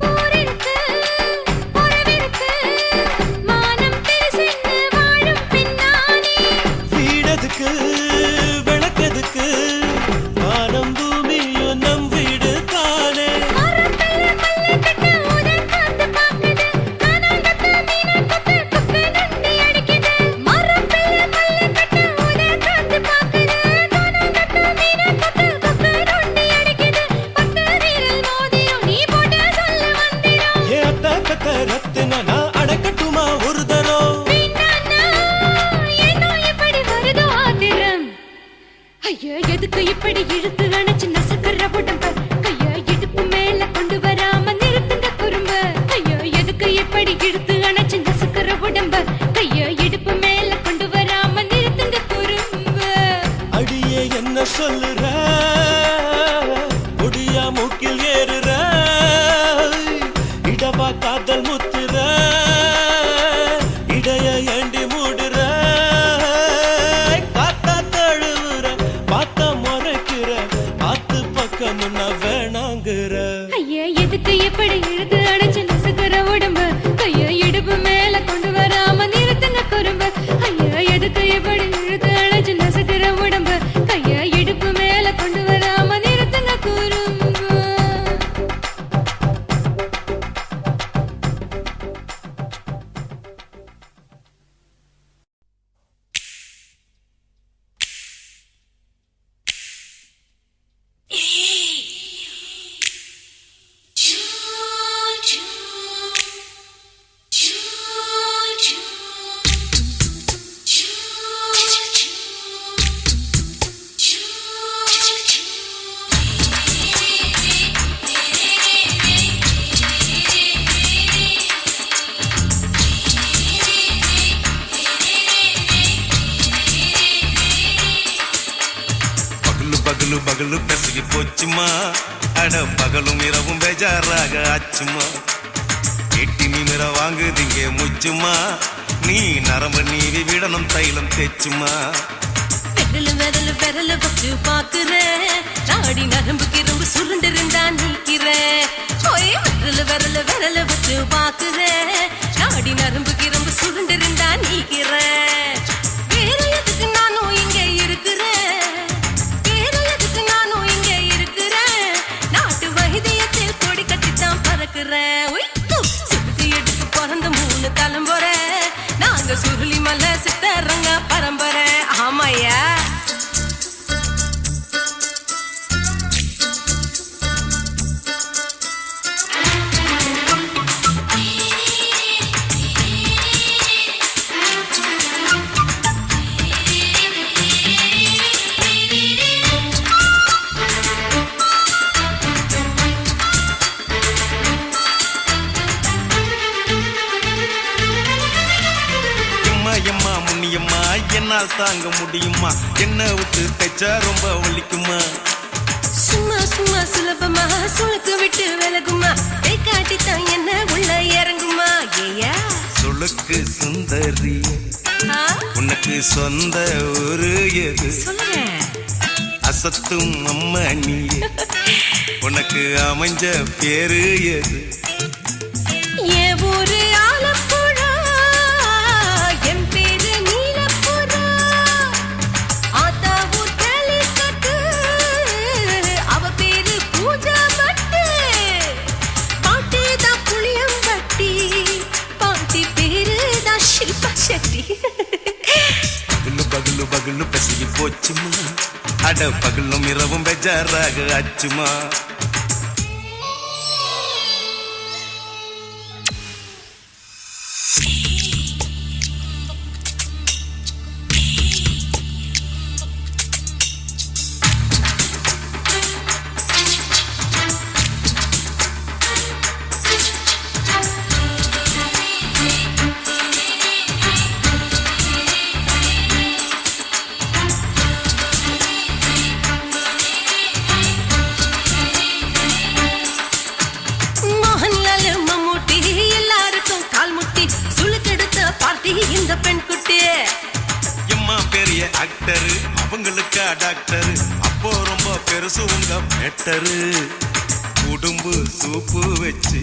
ஊரிருக்கு உறவிருக்கு மானம் பெருசென்னு வாழும் பின்னானே வீடதுக்கு விளக்கதுக்கு வானம் பூமியும் நம் வீடு தானே மரத்துல ஏறுற இடவா காதல் முத்துற இடைய ஏண்டி மூடுற காத்தா தழுவுற பார்த்த முறைக்கிற பார்த்து பக்கம் நான் வேணாங்கிற ஐயா எதுக்கு இப்படி இழுத்து அடைச்சு நசுக்கிற உடம்பு கைய இடுப்பு மேல கொண்டு வராம நிறுத்துங்க குறும்பு ஐயா எதுக்கு இப்படி இழுத்து அடைச்சு நசுக்கிற உடம்பு கைய இடுப்பு மேல கொண்டு வராம நிறுத்துங்க குறும்பு பகலு பகலு பெசகி போச்சுமா அட பகலும் இரவும் பேஜாராக ஆச்சுமா எட்டி நிமிர வாங்குதிங்க முச்சுமா நீ நரம்பு நீவி விடணும் தைலம் தேச்சுமா விரலு விரலு வச்சு பாக்குறேன் நாடி நரம்பு கிரம்பு சுருண்டிருந்தா நீக்கிறேன் ஓய் விரலு விரலு வச்சு பாக்குறேன் நாடி நரம்பு கிரம்பு சுருண்டிருந்தா நீக்கிறேன் வேற எதுக்கு நானும் இங்க இருக்கிறேன் வேற எதுக்கு நானும் இங்க இருக்கிறேன் நாட்டு வைத்தியத்தில் கொடி கட்டித்தான் பறக்கிறேன் சுத்தி எடுத்து பிறந்த 3 தலைமுறை நாங்க சுருளி மலை சித்தரங்க பரம்பரை ஆமாயா எம்மா முன்னியம்மா என்னால் தாங்க முடியுமா என்ன விட்டு தைச்சா ரொம்ப வலிக்குமா சும்மா சும்மா சுலபமா சுளுக்கு விட்டு விலகுமா கை காட்டித்தான் என்ன உள்ள இறங்குமா ஏயா சுளுக்கு சுந்தரி உனக்கு சொந்த ஊரு எது சொல்றேன் அசத்தும் அம்மா நீ உனக்கு அமைஞ்ச பேரு எது என் ஊரு ஆலப்புழா என் பேரு நீலப்புறா ஆத்தா ஊர் கேலிக்கட்டு அவ பேரு பூஜா பட்டு பாட்டி தான் புளியம்பட்டி பாட்டி பேரு தான் ஷில்பா செட்டி பகலு பகலு பகலு பசிக்கு போச்சுமா அட பகலும் இரவும் பெஜாராக ஆச்சுமா இந்த பெண் குட்டி எம்மா பெரிய ஆக்டரு அவங்களுக்கா டாக்டரு அப்போ ரொம்ப பெருசு உங்க மேட்டரு குடும்பு சூப்பு வச்சு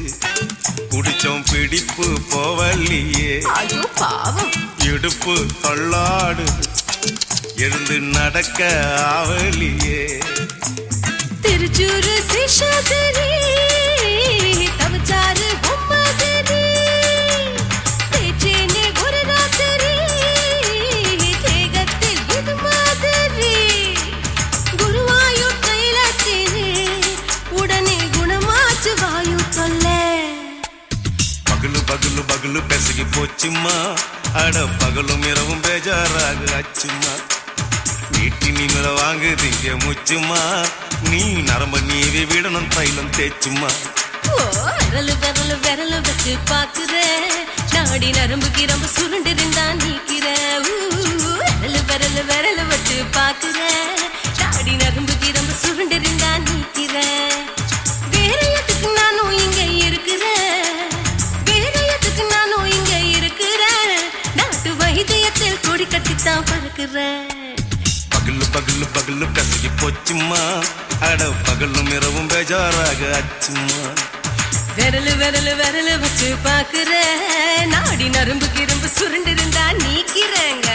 குடிச்சோம் பிடிப்பு போவல்லையே ஐயோ பாவம் இடுப்பு தள்ளாடு எழுந்து நடக்க ஆவலியே திருச்சூரு சிஷாதிரி தவச்சாரு பொம்மதிரி தேச்சேனே ஒரு ராத்திரி தேகத்தில் இது மாதிரி குருவாயூர் தைலத்திலே உடனே குணமாச்சு வாயு தொல்லை பகலு பகலு பகலு பெசகி போச்சுமா அட பகலும் இரவும் பேஜாராக ஆச்சுமா வீட்டி நிமிர வாங்குதிங்க முச்சுமா நீ நரம்ப நீவி விடணும் தைலம் தேச்சுமா விரலு விரலு விரலு வச்சு பாக்குறேன் நாடி நரம்பு கிரம்பு சுருண்டிருந்தா நீக்கிறேன் விரலு விரலு விரலு வச்சு பாக்குறேன் நாடி நரம்பு கிரம்பு சுருண்டிருந்தா நீக்கிறேன் வேற பாக்குறேன். பகலு பகலு பகலு கசகி போச்சுமா, அட பகலும் இரவும் பேஜாராக அச்சுமா. விரலு விரலு விரலு வச்சு பாக்குறேன், நாடி நரம்பு கிரும்பு சுருண்டு இருந்தா நீக்கிறேங்க.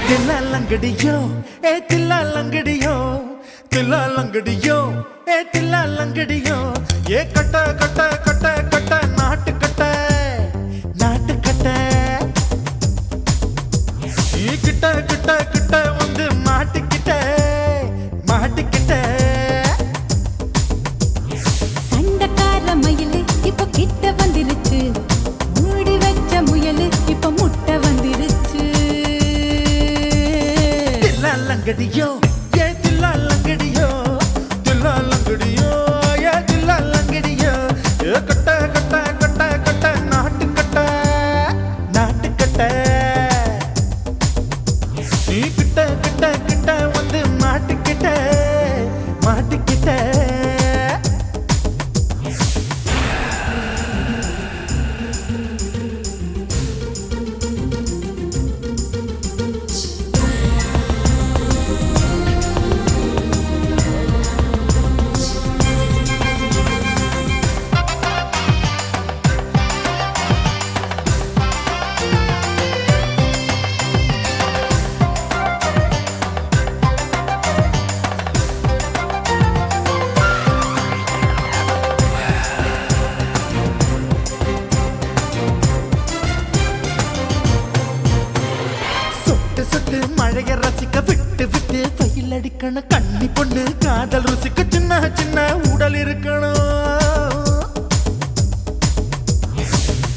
தில்லாலங்கடியோ ஏ தில்லாலங்கடியோ, தில்லாலங்கடியோ ஏ தில்லாலங்கடியோ, ஏ கட்ட கட்ட கட்ட கட்ட நாட்டு கட்ட நாட்டு கட்ட, நீ கிட்ட கிட்ட கிட்ட வந்து மாட்டிக்கிட்ட மாட்டிக்கிட்ட. சண்டக்கார மயிலு இப்ப கிட்ட வந்துருச்சு, மூடி வச்ச முயலு இப்ப முட்டை வந்துருச்சு. தில்லாலங்கடியோ ஏ தில்லாலங்கடியோ, தில்லாலங்கடியோ ஏ தில்லாலங்கடியோ, ஏ கட்ட கட்ட கட்ட கட்ட நாட்டு கட்ட நாட்டு கட்ட, நீ கிட்ட கிட்ட கிட்ட வந்து மாட்டிக்கிட்ட மாட்டிக்கிட்ட. சொட்டு மழைய ரசிக்க விட்டு விட்டு பயில் அடிக்கணும், கண்ணி பொண்ணு காதல் ருசிக்க சின்ன சின்ன உடல் இருக்கணும்.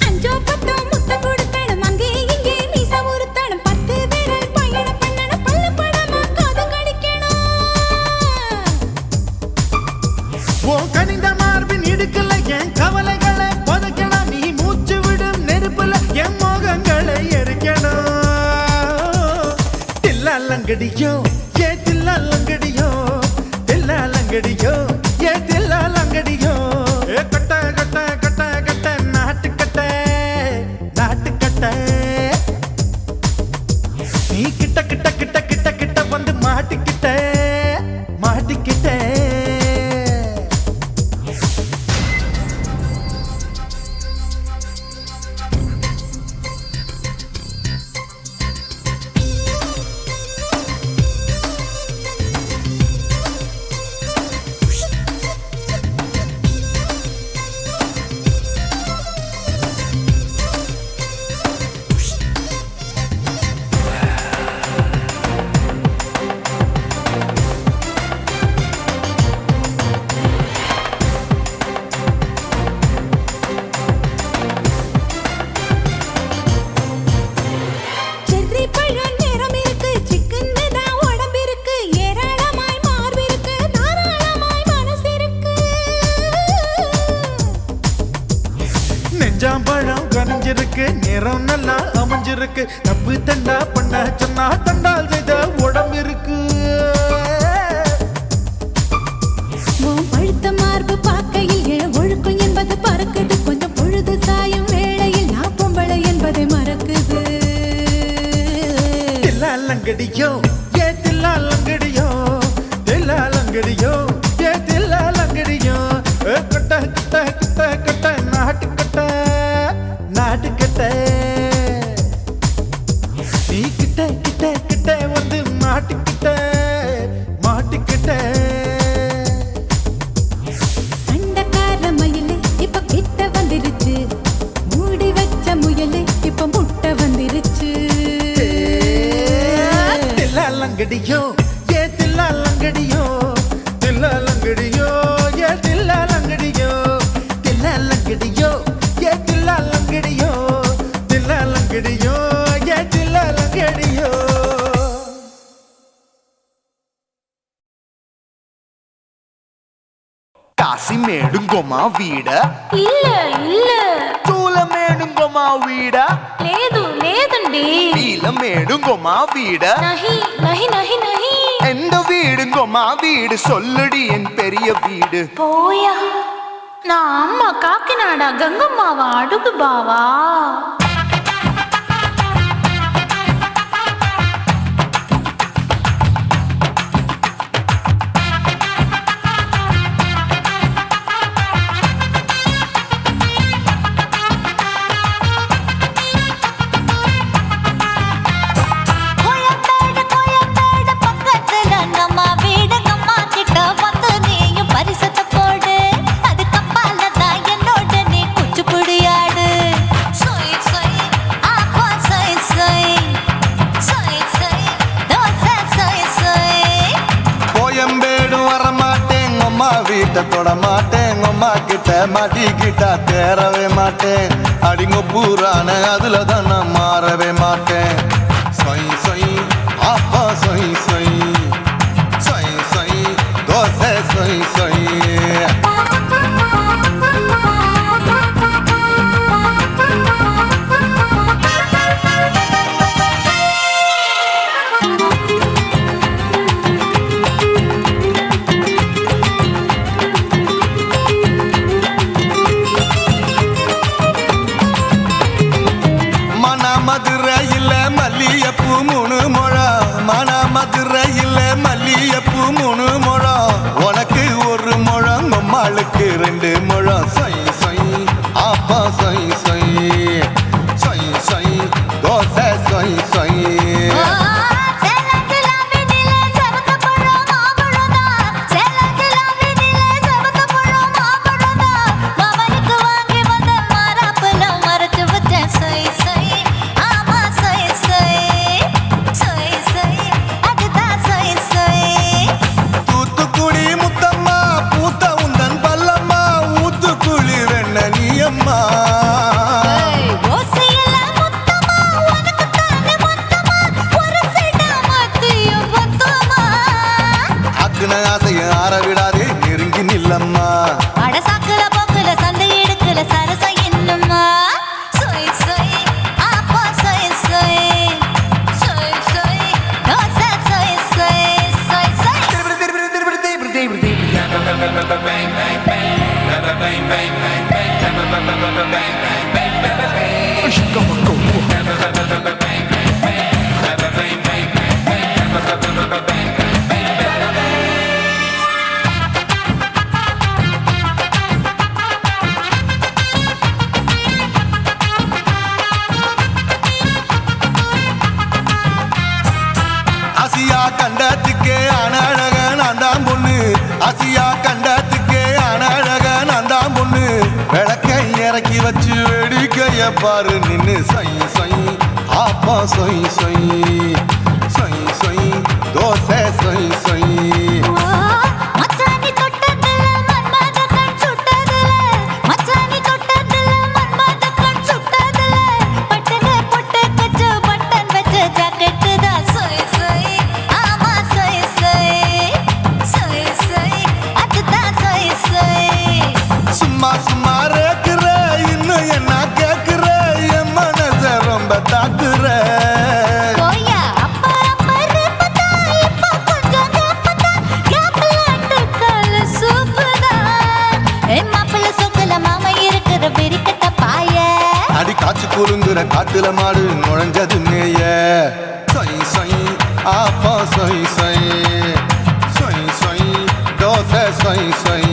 அஞ்சோ பத்தோ முத்தம் கொடுக்கணும், அங்கே இங்கே மீச உறுத்தணும், 10 விரல் பயணம் பண்ணணும், பல்ல படமா காது கடிக்கணும். ஓ கனிந்த மார்பின் இடுக்கல என் கவலைகளை புதைக்கணும், நீ மூச்சு விடும் நெருப்புல என் மோகங்களை எரிக்கணும். தில்லாலங்கடியோ ஏ தில்லாலங்கடியோ, தில்லாலங்கடியோ ஏ தில்லாலங்கடியோ, ஏ கட்ட கட்ட கட்ட கட்ட நாட்டு கட்ட நாட்டு கட்ட, நீ கிட்ட கிட்ட கிட்ட கிட்ட கிட்ட வந்து மாட்டிக்கிட்ட மாட்டிக்கிட்ட. செர்ரி பழம் நிறம் இருக்கு, சிக்கன்னு தான் உடம்பு இருக்கு, ஏராளமாய் மார்பு இருக்கு, தாராளமாய் மனசு இருக்கு. நெஞ்சாம்பழம் கனிஞ்சிருக்கு, நிறம் நல்லா அமைஞ்சிருக்கு, தப்பு தண்டா பண்ண சொன்னா தண்டால் செய்த உடம்பு இருக்கு. உன் பழுத்த மார்பு பார்க்கையில் என் ஒழுக்கம் என்பது பறக்குது, கொஞ்சம் பொழுது சாயும் வேளையில் நான் பொம்பளை என்பதை மறக்குது. தில்லாலங்கடியோ ஏ தில்லாலங்கடியோ, தில்லாலங்கடியோ ஏ தில்லாலங்கடியோ, ஏ கட்ட கட்ட கட்ட கட்ட நாட்டு கட்ட நாட்டு கட்ட, நீ கிட்ட கிட்ட கிட்ட வந்து மாட்டிக்கிட்ட மாட்டிக்கிட்ட. சண்டக்கார மயிலு இப்ப கிட்ட வந்துருச்சு, மூடி வச்ச முயலு இப்ப முட்டை வந்துருச்சு. தில்லாலங்கடியோ ஏ కాశీమేడుంగొమా వీడ இல்ல இல்ல చూలమేడుంగొమా వీడ లేదు లేదండి నీలమేడుంగొమా వీడ நஹி நஹி நஹி நஹி எந்த வீடுங்கொமா வீடு சொல்லுடி என் பெரிய வீடு போயா நான் அம்மா காக்கிநாடா கங்கம்மாவா அடுகு பாவா தொட மாட்டேன் அம்மா கிட்ட மாட்டிக்கிட்டா தேரவே மாட்டேன் அடிங்க பூரான அதுல தான் நான் மாறவே மாட்டேன் சொய் சொய் அப்பா சொய் சொய் சொய் சொய் தோசை சொய் சொய் மதுரையில் மல்லியப்பூ 3 முழம் மதுரையில் மல்லியப்பூ 3 முழம் உனக்கு 1 முழம் அம்மாளுக்கு 2 முழம் சொய் சொய் அப்பா சொய் சொய் சொய் சொய் தோசை சொய் சொய் ஆசியா கண்டத்துக்கே அனழக நான் தான் பொண்ணு ஆசியா கண்டத்துக்கே அனழக நான் தான் பொண்ணு விளக்கை இறக்கி வச்சு வேடிக்கைய பாரு நின்னு சொய் சொய் ஆப்பா சொய் சொய் சொய் சொய் தோசை சொய் சொய் காச்சு குறுங்குற காட்டுல மாடு நுழைஞ்சது மேய சொய் சொய் ஆப்பா சொய் சொய் சொய் சொய் தோசை சொய் சொய்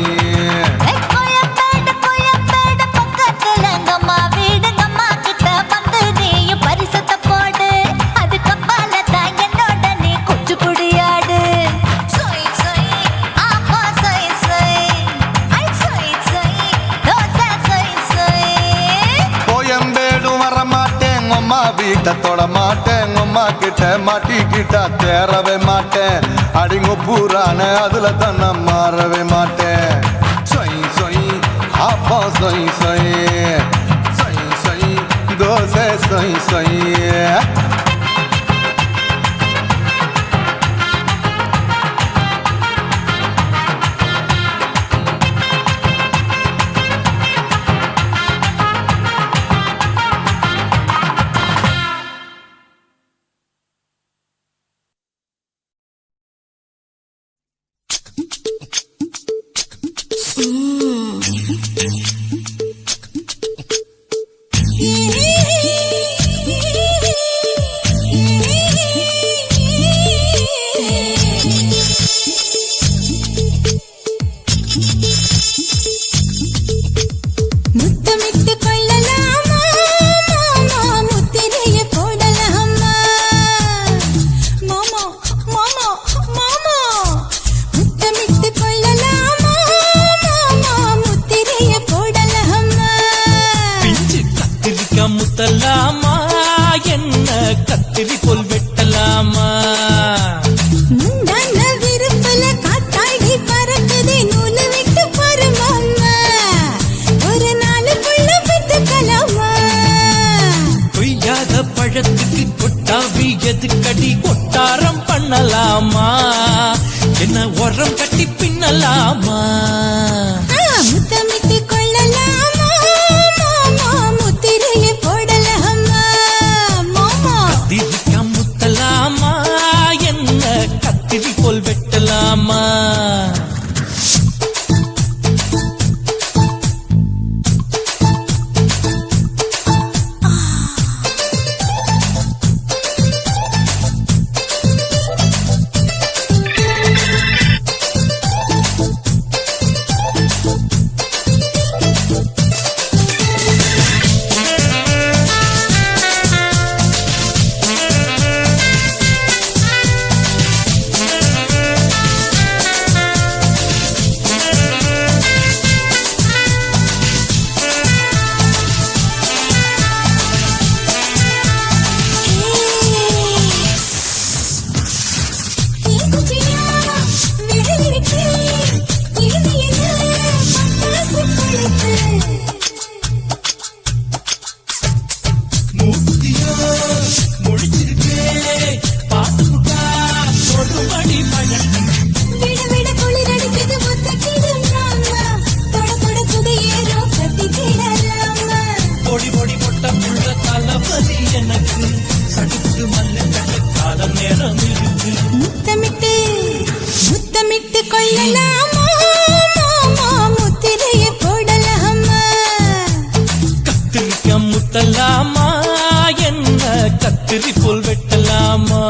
வீட்டை தொட மாட்டேன் அம்மா கிட்ட மாட்டிக்கிட்டா தேரவே மாட்டேன் அடிங்க பூரான அதுல தான் நான் மாறவே மாட்டேன் சொய் சொய் அப்பா சொய் சொய் சொய் சொய் தோசை சொய் சொய் எதுக்கடி கொட்டாரம் பண்ணலாமா என்ன உரம் கட்டி பின்னலாமா முத்தமிட்டு கொள்ளலாமா மாமா முத்திரையை போடலாமா மாமா கத்திரிக்கா முத்தலாமா என்ன கத்திரி போல் வெட்டலாமா முத்தமிட்டு கொள்ளலாமா மாமா முத்திரையை போடலாமா கத்திரிக்கா முத்தலாமா என்ன கத்திரி போல் வெட்டலாமா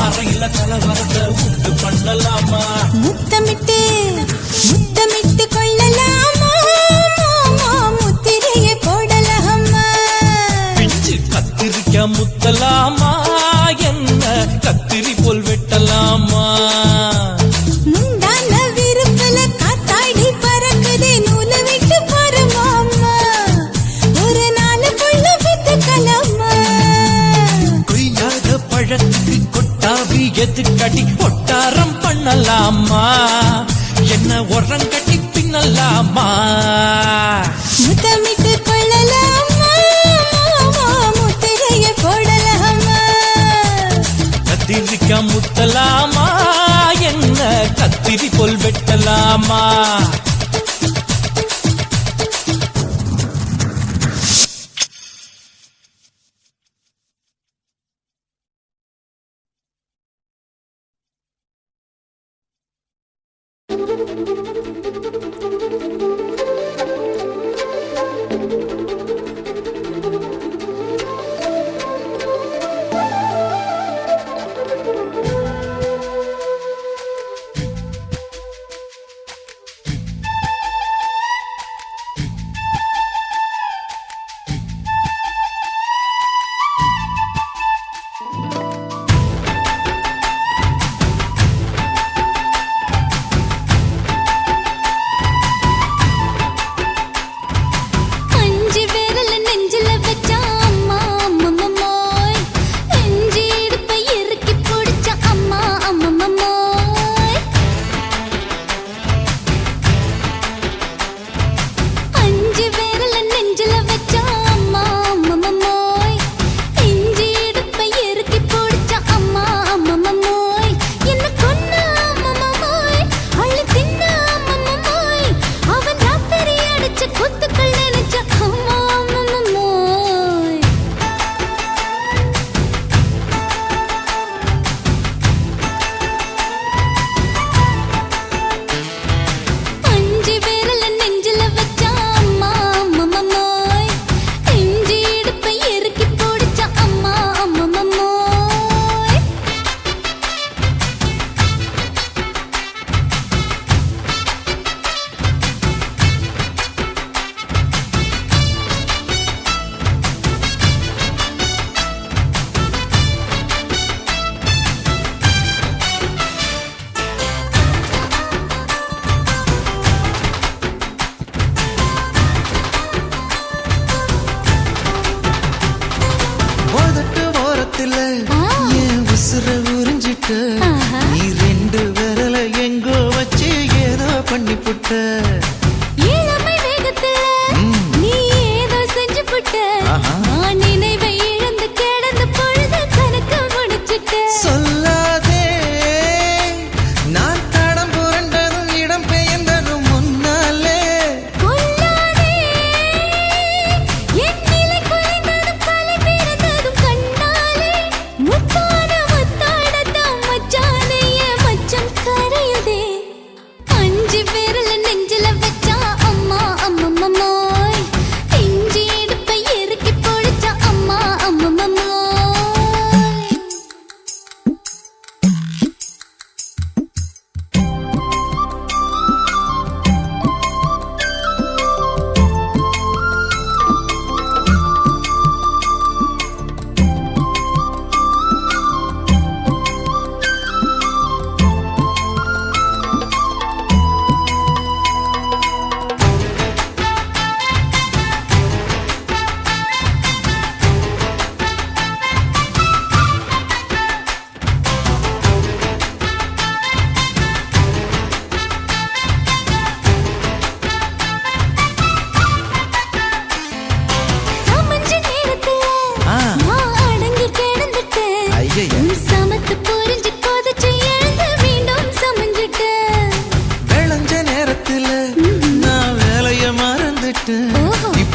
அறையில கலவரத்தை உண்டு பண்ணலாமா முத்தமிட்டு முத்தமிட்டு கொள்ளலாமா மாமா முத்திரையை போடலாமா பிஞ்சு கத்திரிக்கா முத்தலாமா என்ன கத்திரி போல் வெட்டலாமா முந்தான விருப்பல காத்தாடி பறக்குதே நூல விட்டு பாரு மாமா ஒரு நாள் புள்ள வித்துக்கலாமா கொய்யாத பழத்துக்கு கொட்டாவி எதுக்கடி ஒட்டாரம் பண்ணலாமா என்ன உரம் கட்டி பின்னலாமா முத்தமிட்டு கொள்ளலாமா மாமா முத்திரையை போடலாமா கத்திரிக்கா முத்தலாமா என்ன கத்திரி போல் வெட்டலாமா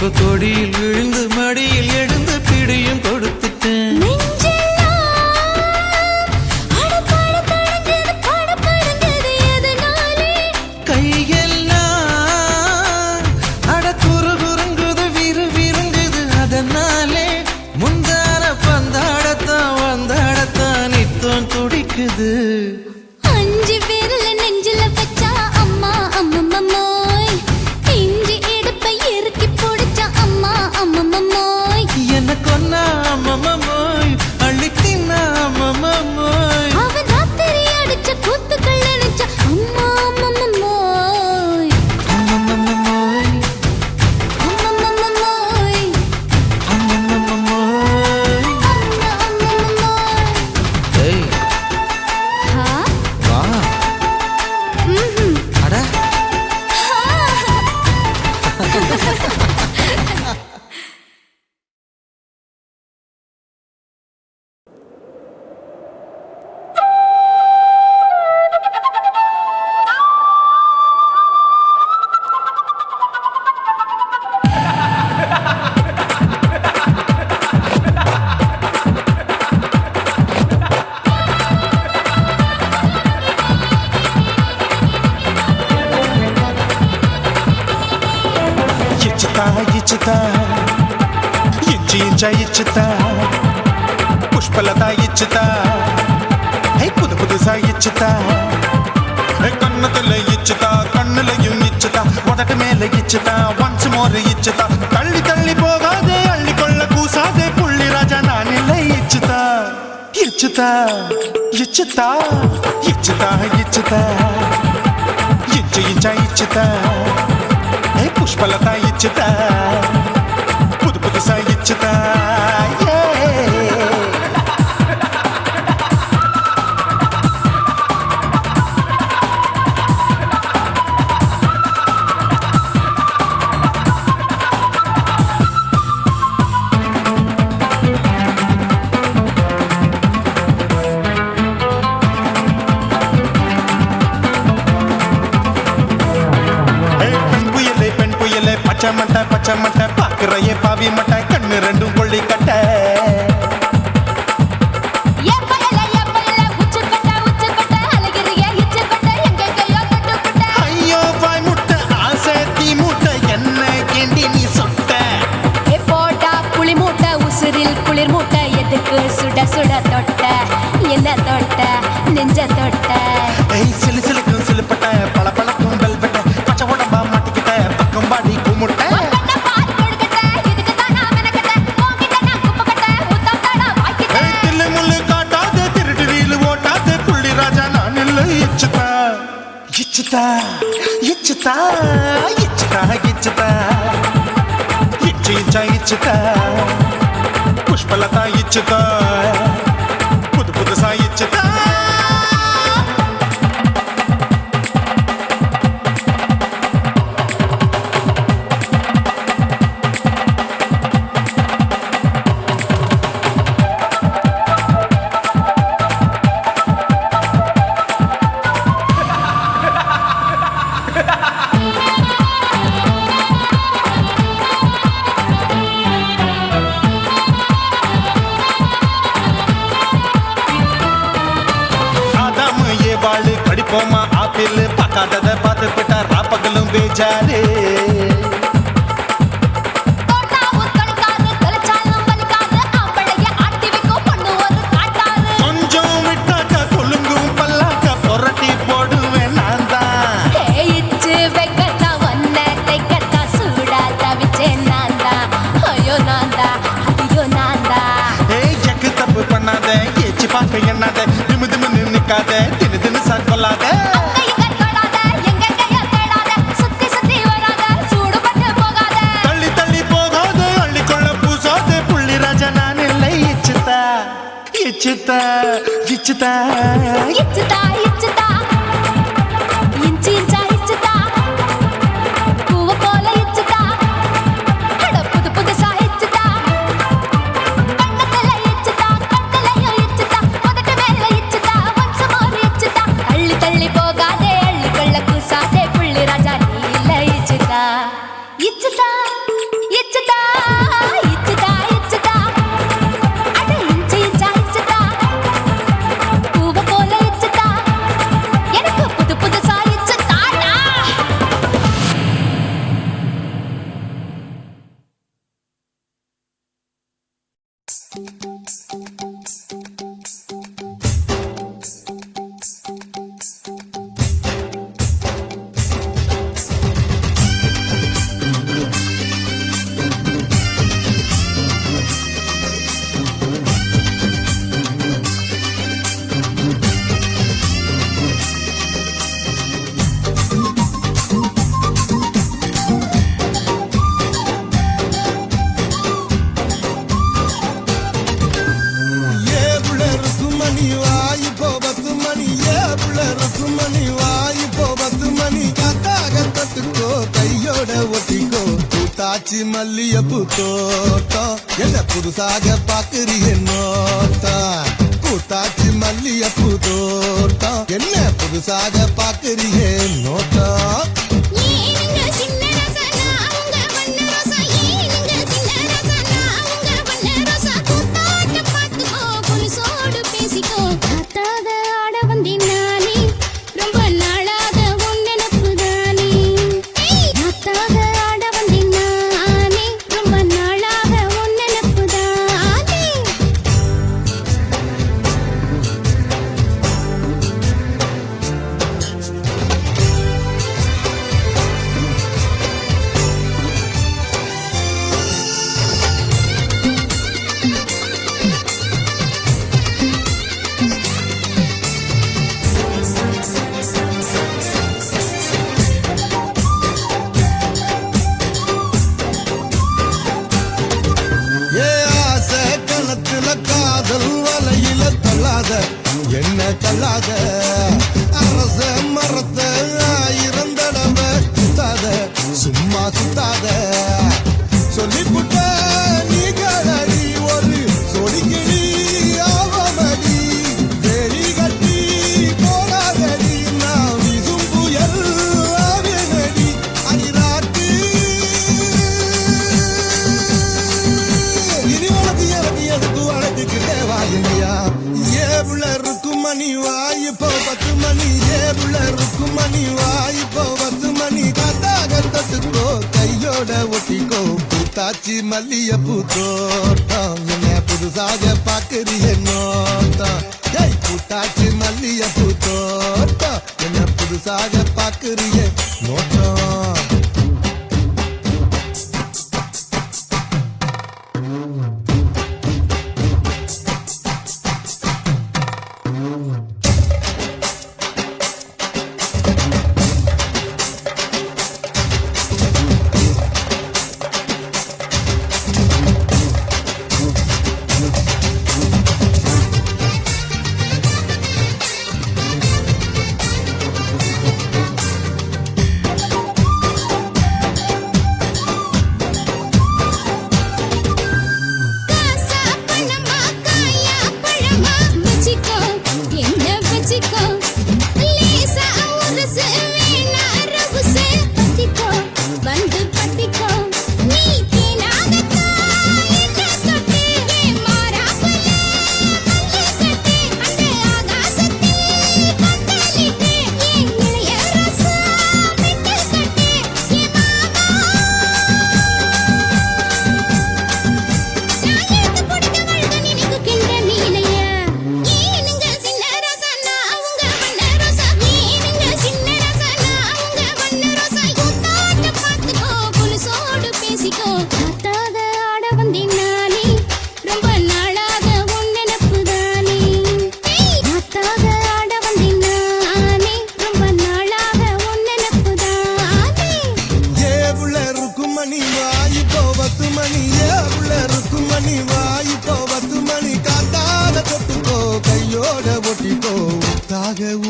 இப்ப கொடியில் விழுந்து மடியில் எழுந்து பிடியும் கொடுத்துட்டேன். கையெல்லாம் அட குறுகுறுங்குது விறுவிறுங்குது அதனாலே முந்தான பந்தாடத்தான் வந்தாடத்தான் நித்தம் துடிக்குது. அஞ்சு பேர்ல நெஞ்சில வச்சா அம்மா அம்மம்மோய், இஞ்சி இடுப்பை இறுக்கி பிடிச்சா அம்மா அம்மம்மோய், என்ன கொன்னா அம்மம்மோய் அள்ளி தின்னா அம்மம்மோய், அவன் ராத்திரி அடிச்ச கூத்துக்கள் நினைச்ச அம்மா அம்மம்மோய், அம்மம்மோய் அம்மம்மோய், அம்மம்மோய். அம்மம்மோய். ஏய் ஹா? வா ம்ஹும். அட ఇచ్చుతా ఇచ్చుతా ఇంచి ఇంచ ఇచ్చుతా పుష్పలత ఇచ్చుతా హై పుదు పుదుసా ఇచ్చుతా కన్నతుల ఇచ్చుతా కన్నులயும் ఇచ్చుతా మొదటి మేల ఇచ్చుతా వన్స్ మోర్ ఇచ్చుతా తల్లి తల్లి పోగాదే అల్లి కొళ్ళ కూసాదే పుల్లి రాజా నానిల్ల ఇచ్చుతా ఇచ్చుతా ఇచ్చుతా ఇచ్చుతా ఇచ్చుతా ఇంచి ఇంచ ఇచ్చుతా పుష్పలత ఇచ్చుతా పుదు పుదుసా ఇచ్చుతా பச்சை மட்டை பாக்குறைய பாவி மட்டை கண்ணு ரெண்டும் கொள்ளி கட்ட ஐயோ பாய் முட்டை ஆசை தீ முட்டை என்ன கேண்டி நீ சொட்ட போட்டா புளி மூட்டை உசுரில் குளிர் மூட்டை எதுக்கு சுட சுட தொட்ட என்ன தொட்ட நெஞ்ச தொட்ட சிலு சிலுக்கும் சிலுப்பட்ட பல பழக்கும் வெல்வெட்ட பச்சை உடம்பா மாட்டிக்கிட்ட பக்கம் பாடி குமுட்ட தில்லு முள்ளு காட்டாத திருட்டு வீலு ஓட்டாத புள்ளி ராஜா நான் இல்லை இச்சுதா இச்சுதா இச்சுதா இச்சுதா இச்சுதா இச்சு இச்சா இச்சுதா புஷ்பலதா இச்சுதா புது புதுசா இச்சுதா படிப்போமா ஆப்பிள் பார்க்காதத பார்த்து விட்டா ராப்பகலும் பேஜாரு கொஞ்சம் விட்டாக்க கொலுங்கும் பல்லாக்க புரட்டி போடுவேன் நான் தான் எக்கு தப்பு பண்ணாத ஏச்சி பார்க்க எண்ணாத திமு திமுன்னு நிக்காத தினு தினு சாக்கொள்ளாத தள்ளி தள்ளி போகாத அள்ளி கொள்ள பூசாத புள்ளி ராஜா நான் இல்லை இச்சுதா இச்சுதா இச்சுதா இச்சுதா இச்சுதா இஞ்சி இஞ்சா இச்சுதா பூவ போல இச்சுதா அட புது புதுசா இச்சுதா கண்ணத்துல இச்சுதா கண்ணலையும் இச்சுதா முதட்டு மேல இச்சுதா வம்சமோர் இச்சுதா அள்ளி தள்ளி போகாதே அள்ளி கொள்ள கூசாதே புள்ளி ராஜா நீ இல்ல இச்சுதா இச்சுதா இச்சுதா கூத்தாச்சி மல்லியப்பூ தோட்டம் என்ன புதுசாக பாக்குறிய நோட்டம் கூத்தாச்சி மல்லியப்பூ தோட்டம் என்ன புதுசாக பாக்குறிய நோட்டம் என்ன கல்லாத அரச மரத்த ஆயிரம் தடவை சுத்தாத சும்மா சுத்தாத சொல்லிப்புட்ட நீ கடடி ஒரு சொலிக்கிடி ஆவமடி வெறி கட்டி போடாதடி நான் வீசும் புயல் ஆவேனடி அடிராட்டி இனி உனக்கு எனக்கு எதுக்கு அழைச்சிக்கிட்டே வாங்கியா ஏவுல மணி வாய்ப்போ 10 மணி ஏவுல மணி வாய்ப்போ 10 மணி காத்தாக தட்டுக்கோ கையோட ஒட்டிக்கோ கூத்தாச்சி மல்லியப்பூ தோட்டம் என்ன புதுசாக பாக்குறிய நோட்டம் ஏய் கூத்தாச்சி மல்லியப்பூ தோட்டம் என்ன புதுசாக பாக்குறிய நோட்டம்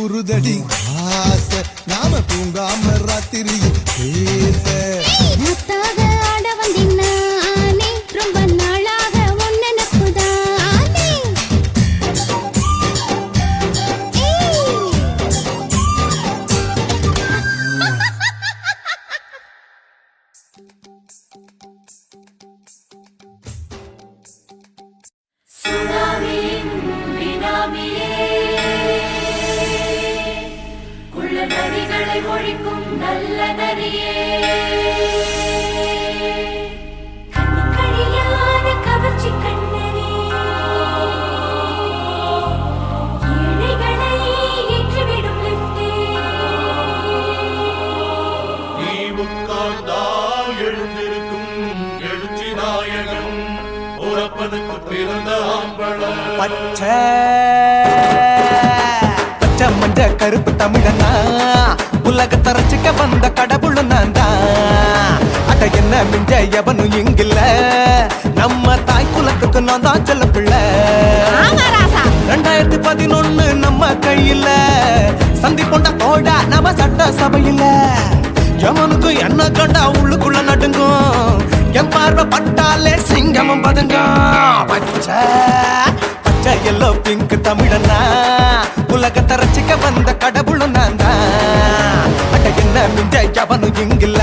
உருதடி ஆசை நாம தூங்காம ராத்திரி பேச முத்தாக ஆட வந்தினானே ரொம்ப நாளாக உன்னை நப்புதானே சுனாமியின் பினாமியே நரிகளை ஒழிக்கும் நல்ல நரியே கண்ணிக்கழியாத கவர்ச்சி கண்ணனே ஏழைகளை ஏற்றிவிடும் லிப்டே நீ உட்கார்ந்தால் எழுந்திருக்கும் எழுச்சி நாயகன் உறப்பனுக்கு பிறந்த ஆம்பள பச்சை மஞ்ச கருப்பு தமிழனா உலகத்தை ரசிக்க வந்த கடவுள் நான் தான் அட என்ன மிஞ்ச எவனும் இங்கில்ல நம்ம தாய் குலத்துக்கு நான் தான் செல்ல பிள்ளை 2011 நம்ம கையில சந்தி கொண்ட தோடா நம்ம சட்ட சபையில எவனுக்கு என்ன கண்டா உள்ளுக்குள்ள நடுங்கும் என் பார்வை பட்டாலே சிங்கமும் பதுங்க பச்சை பச்சை எல்லோ பிங்க் தமிழனா உலகத்தை ரசிக்க வந்த கடவுளும் நான் தான் அட என்ன மிஞ்ச எவனும் இங்கில்ல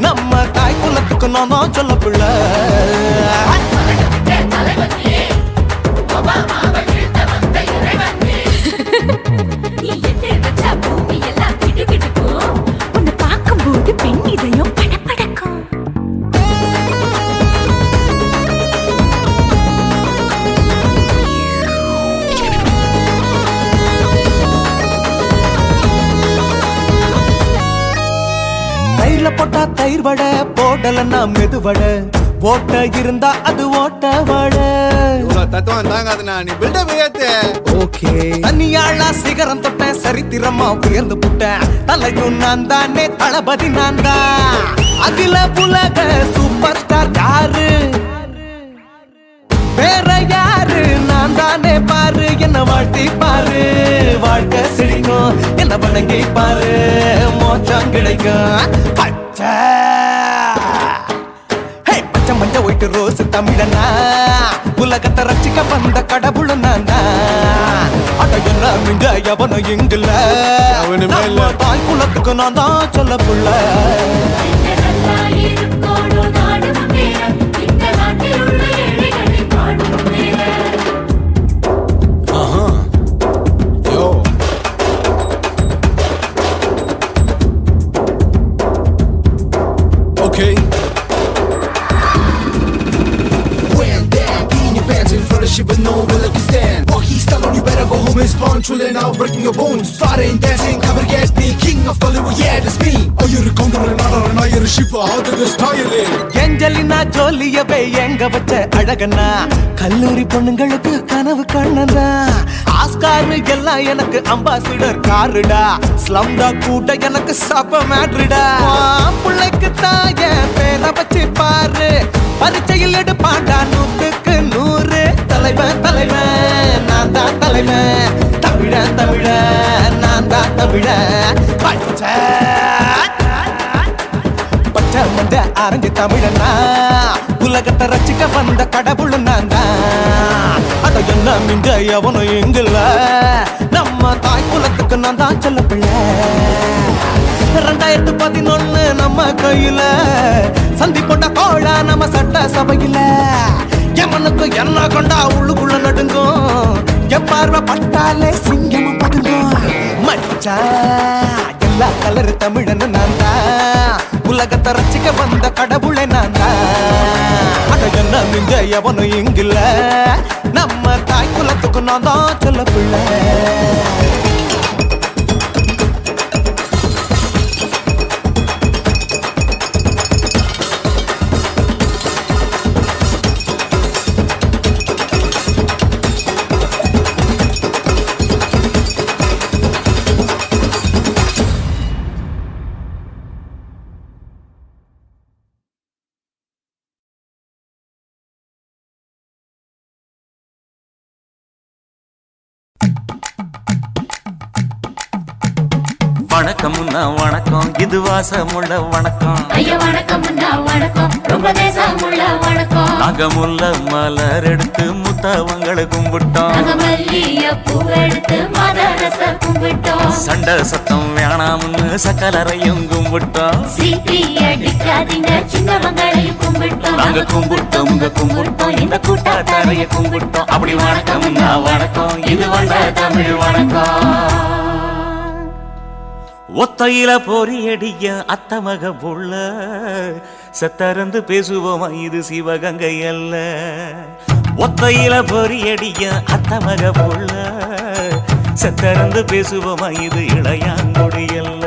நம்ம தாய் குலத்துக்கு நான் தான் சொல்ல புள்ள நீ எட்டு வச்சா பூமி எல்லாம் கிடுகிடுக்கும். உன்னை பார்க்கும்போது பெண் இதயம் படபடக்கும். தயிர்ல போட்டா தயிர் வடை போடலன்னா மெதுவடை ஓட்ட இருந்தா அது ஓட்ட வடை தத்துவம் தாங்காதுண்ணா நீ பில்டப் ஏத்து ஓகே தனியாளா சிகரம் தொட்ட சரித்திரமா உயர்ந்து புட்டேன் தலையும் நான் தானே தளபதி நான் தான் அகில உலக சூப்பர் ஸ்டார் யாரு வேற யாரு நான் தானே பாரு என்ன வாழ்த்தி பாரு வாழ்க்கை சிரிக்கும் என்ன வணங்கி பாரு மோச்சம் கிடைக்கும் பச்சை பச்சை மஞ்ச ஒயிட்டு ரோஸ் தமிழனா உலகத்தை ரசிக்க வந்த கடவுளும் நான் தான் அட என்ன மிஞ்ச எவனும் இங்குல நம்ம தாய் குலத்துக்கு நான் தான் சொல்ல புள்ள இந்த நல்லா இருக்கோடும் நாடும் வேற. இந்த நாட்டில் உள்ள ஏழைகளை பாடும் வேற. யோ okay But no one like you stand. Walk he's telling you better go home and spawn. Chilling now, breaking your bones. Fighting, dancing, cover gas me. King of Bollywood, yeah, that's me. Oh, you're a condor and not you're a shipper. How did this tire live? Angelina ஜோலியவே எங்க வச்ச அழகனா கல்லூரி பொண்ணுங்களுக்கு கனவு கண்ணதா Oscar எல்லாம் எனக்கு ambassador காருடா ஸ்லம்டா கூட எனக்கு சப மேட்ருடா பிள்ளைக்கு தாய பேரை வச்சு பாரு பரீட்சையில் எடுப்பாண்டா 100க்கு 100 தலைவன் தலைவன் நான் தான் தலைவன் தமிழன் தமிழன் நான் தான் தமிழன் பச்சை பச்சை மஞ்ச ஆரஞ்சு தமிழனா உலகத்தை ரசிக்க வந்த கடவுளும் நான் தான் அட என்ன மிஞ்ச எவனும் எங்குல நம்ம தாய் குலத்துக்கு நான் தான் சொல்ல பிள்ளை 2011 நம்ம கையில சந்தி கொண்ட கோழ நம்ம சட்ட சபையில எமனுக்கு என்ன கொண்டா உள்ளுக்குள்ள நடுங்கும் என் பார்வை பட்டாலே சிங்கமும் பதுங்கும் மச்சா எல்லா கலர் தமிழன்னு நான் தான் உலகத்தை ரசிக்க வந்த கடவுளை நான் தான் அட என்ன மிஞ்ச எவனும் இங்கில்ல நம்ம தாய் குலத்துக்கு நான் தான் சொல்ல பிள்ளை வணக்கம்னா வணக்கம் இது வாசமுள்ள வணக்கம் ஐயா வணக்கம் முன்னா வணக்கம் ரொம்ப தேசமுள்ள வணக்கம். நாங்க முல்ல மலர் எடுத்து முத்தவங்களை கும்பிட்டோம் நாங்க மல்லிய பூவெடுத்து மதரச கும்பிட்டோம். சண்டை சத்தம் வேணாம்னு சக்கலரையும் கும்பிட்டோம் சீட்டி அடிக்காதீங்க சின்னவங்களையும் கும்பிட்டோம். நாங்க கும்பிட்டோம் உங்க கும்பிட்டோம் இந்த கூட்டாத்தாரைய கும்பிட்டோம் அப்படி வணக்கம்னா வணக்கம் இது வந்த தமிழ் வணக்கம் ஒத்தையில பொறியடிய அத்தமக புள்ள சத்தறந்து பேசுவோமா இது சிவகங்கை அல்ல ஒத்தையில பொறியடிய அத்தமக புள்ள சத்தறந்து பேசுவோமா இது இளையாங்குடி அல்ல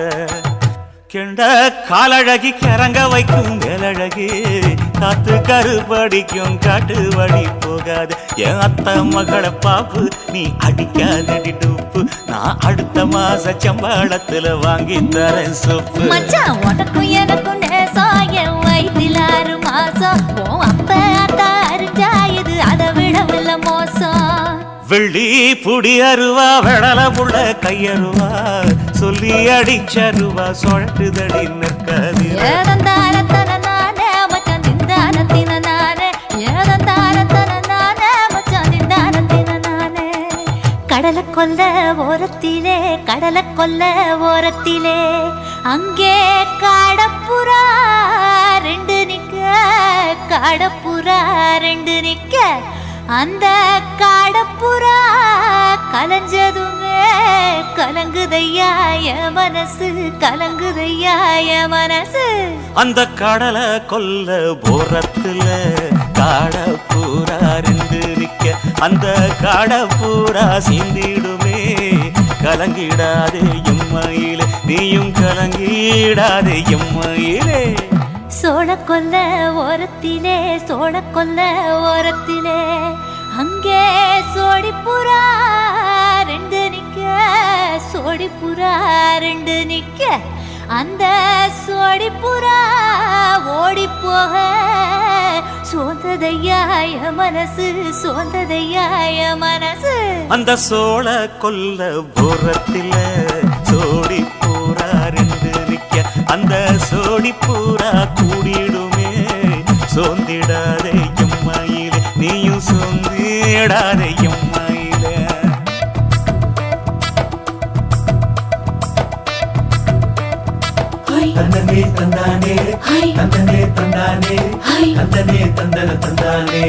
கெண்ட காலழகி கிறங்க வைக்கும் வேலழகு காத்து கருப்படிக்கும் காட்டு வழி போகாது என் அத்த மகளை பாப்பு நீ அடிக்காதடி டூப்பு நான் அடுத்த மாச சம்பளத்துல வாங்கி தரேன் சொப்பு மச்சான் உனக்கும் எனக்கும் நேசம் என் வயிற்றில் 6 மாசம் உன் அப்ப அத்தா அறிஞ்சா இது அதை விடவில்லை மோசம் வெள்ளி புடி அருவா வெடல புள்ள கையருவா சொல்லி அடிச்சருவா சொழட்டுதடி நிற்காது ஏதந்தாரத்தன நானே மச்சான் கொல்ல ஓரத்திலே கடலை கொல்ல ஓரத்திலே அங்கே காடப்புறா ரெண்டு நிக்க காடப்புறா ரெண்டு நிக்க அந்த காடப்புறா கலஞ்சதுமே கலங்குதையா என் மனசு கலங்குதையா என் மனசு அந்த கடலை கொல்ல போரத்துல காடப்பூரா ரெண்டு நிக்க அந்த காடப்பூரா சிந்திடுமே கலங்கிடாதே எம்மையிலே நீயும் கலங்கிடாதே எம்மையிலே சோழ கொல்ல ஓரத்திலே சோழ கொல்ல ஓரத்திலே அங்கே சோடிப்புறா ரெண்டு நிக்க சோடிப்புறா ரெண்டு நிக்க அந்த சோடிப்புறா ஓடி போக சோந்ததையாய மனசு சோந்ததையாய மனசு அந்த சோழ கொல்ல போரத்தில சோடி பூரா ரெண்டு நிக்க அந்த சோடி பூரா கூடிடுமே சோந்திடாதே எம்மையிலே நீயும் சோந்திடாதே எம்மையிலே தந்தனே தந்தானே தந்தனே தந்தானே தந்தனே தந்தன தந்தானே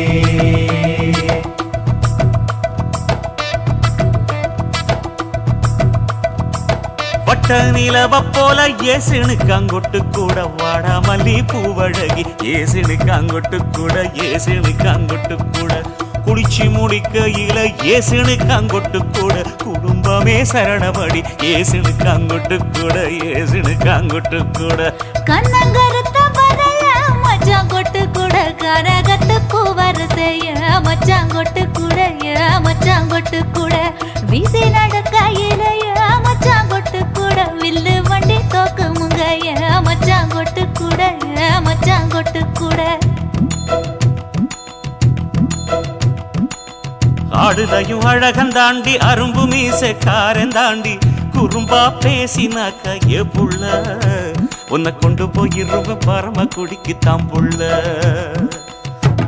வட்ட நிலவ போல ஏசுனுக்கு அங்கொட்டு கூட வாடாமல்லி பூவழகி ஏசுனுக்கு அங்கொட்டு கூட ஏசுனுக்கு அங்கொட்டு கூட குடிச்சு முடிக்கையில ஏசுனுக்கு அங்கொட்டு கூட குடும்பமே சரணபடி ஏசுனுக்கு அங்கொட்டு கூட ஏசுனுக்கு அங்கொட்டு கூட கண்ணங்கருத்த வரைய மச்சாங்கொட்டு கூட கரகத்து பூவரசைய மச்சாங்கொட்டு கூட மச்சாங்கொட்டு கூட வீசி நடக்கையிலைய மச்சாங்கொட்டு கூட வில்லு வண்டி தோக்குமுங்க மச்சாங்கொட்டு கூட மச்சாங்கொட்டு கூட ஆடுதையும் அழகன் தாண்டி அரும்பு மீசக்காரன் தாண்டி குறும்பா பேசினாக்க ஏ புள்ள உன்னை கொண்டு போயிருவ பரம குடிக்கு தாம் புள்ள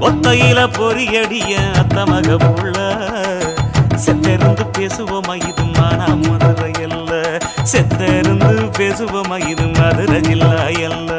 ஒத்தையில பொறியடிய அத்தமக புள்ள செத்தருந்து பேசுவோமா இது மானா மதுரை அல்ல செத்தருந்து பேசுவோமா இது மதுரை ஜில்லா அல்ல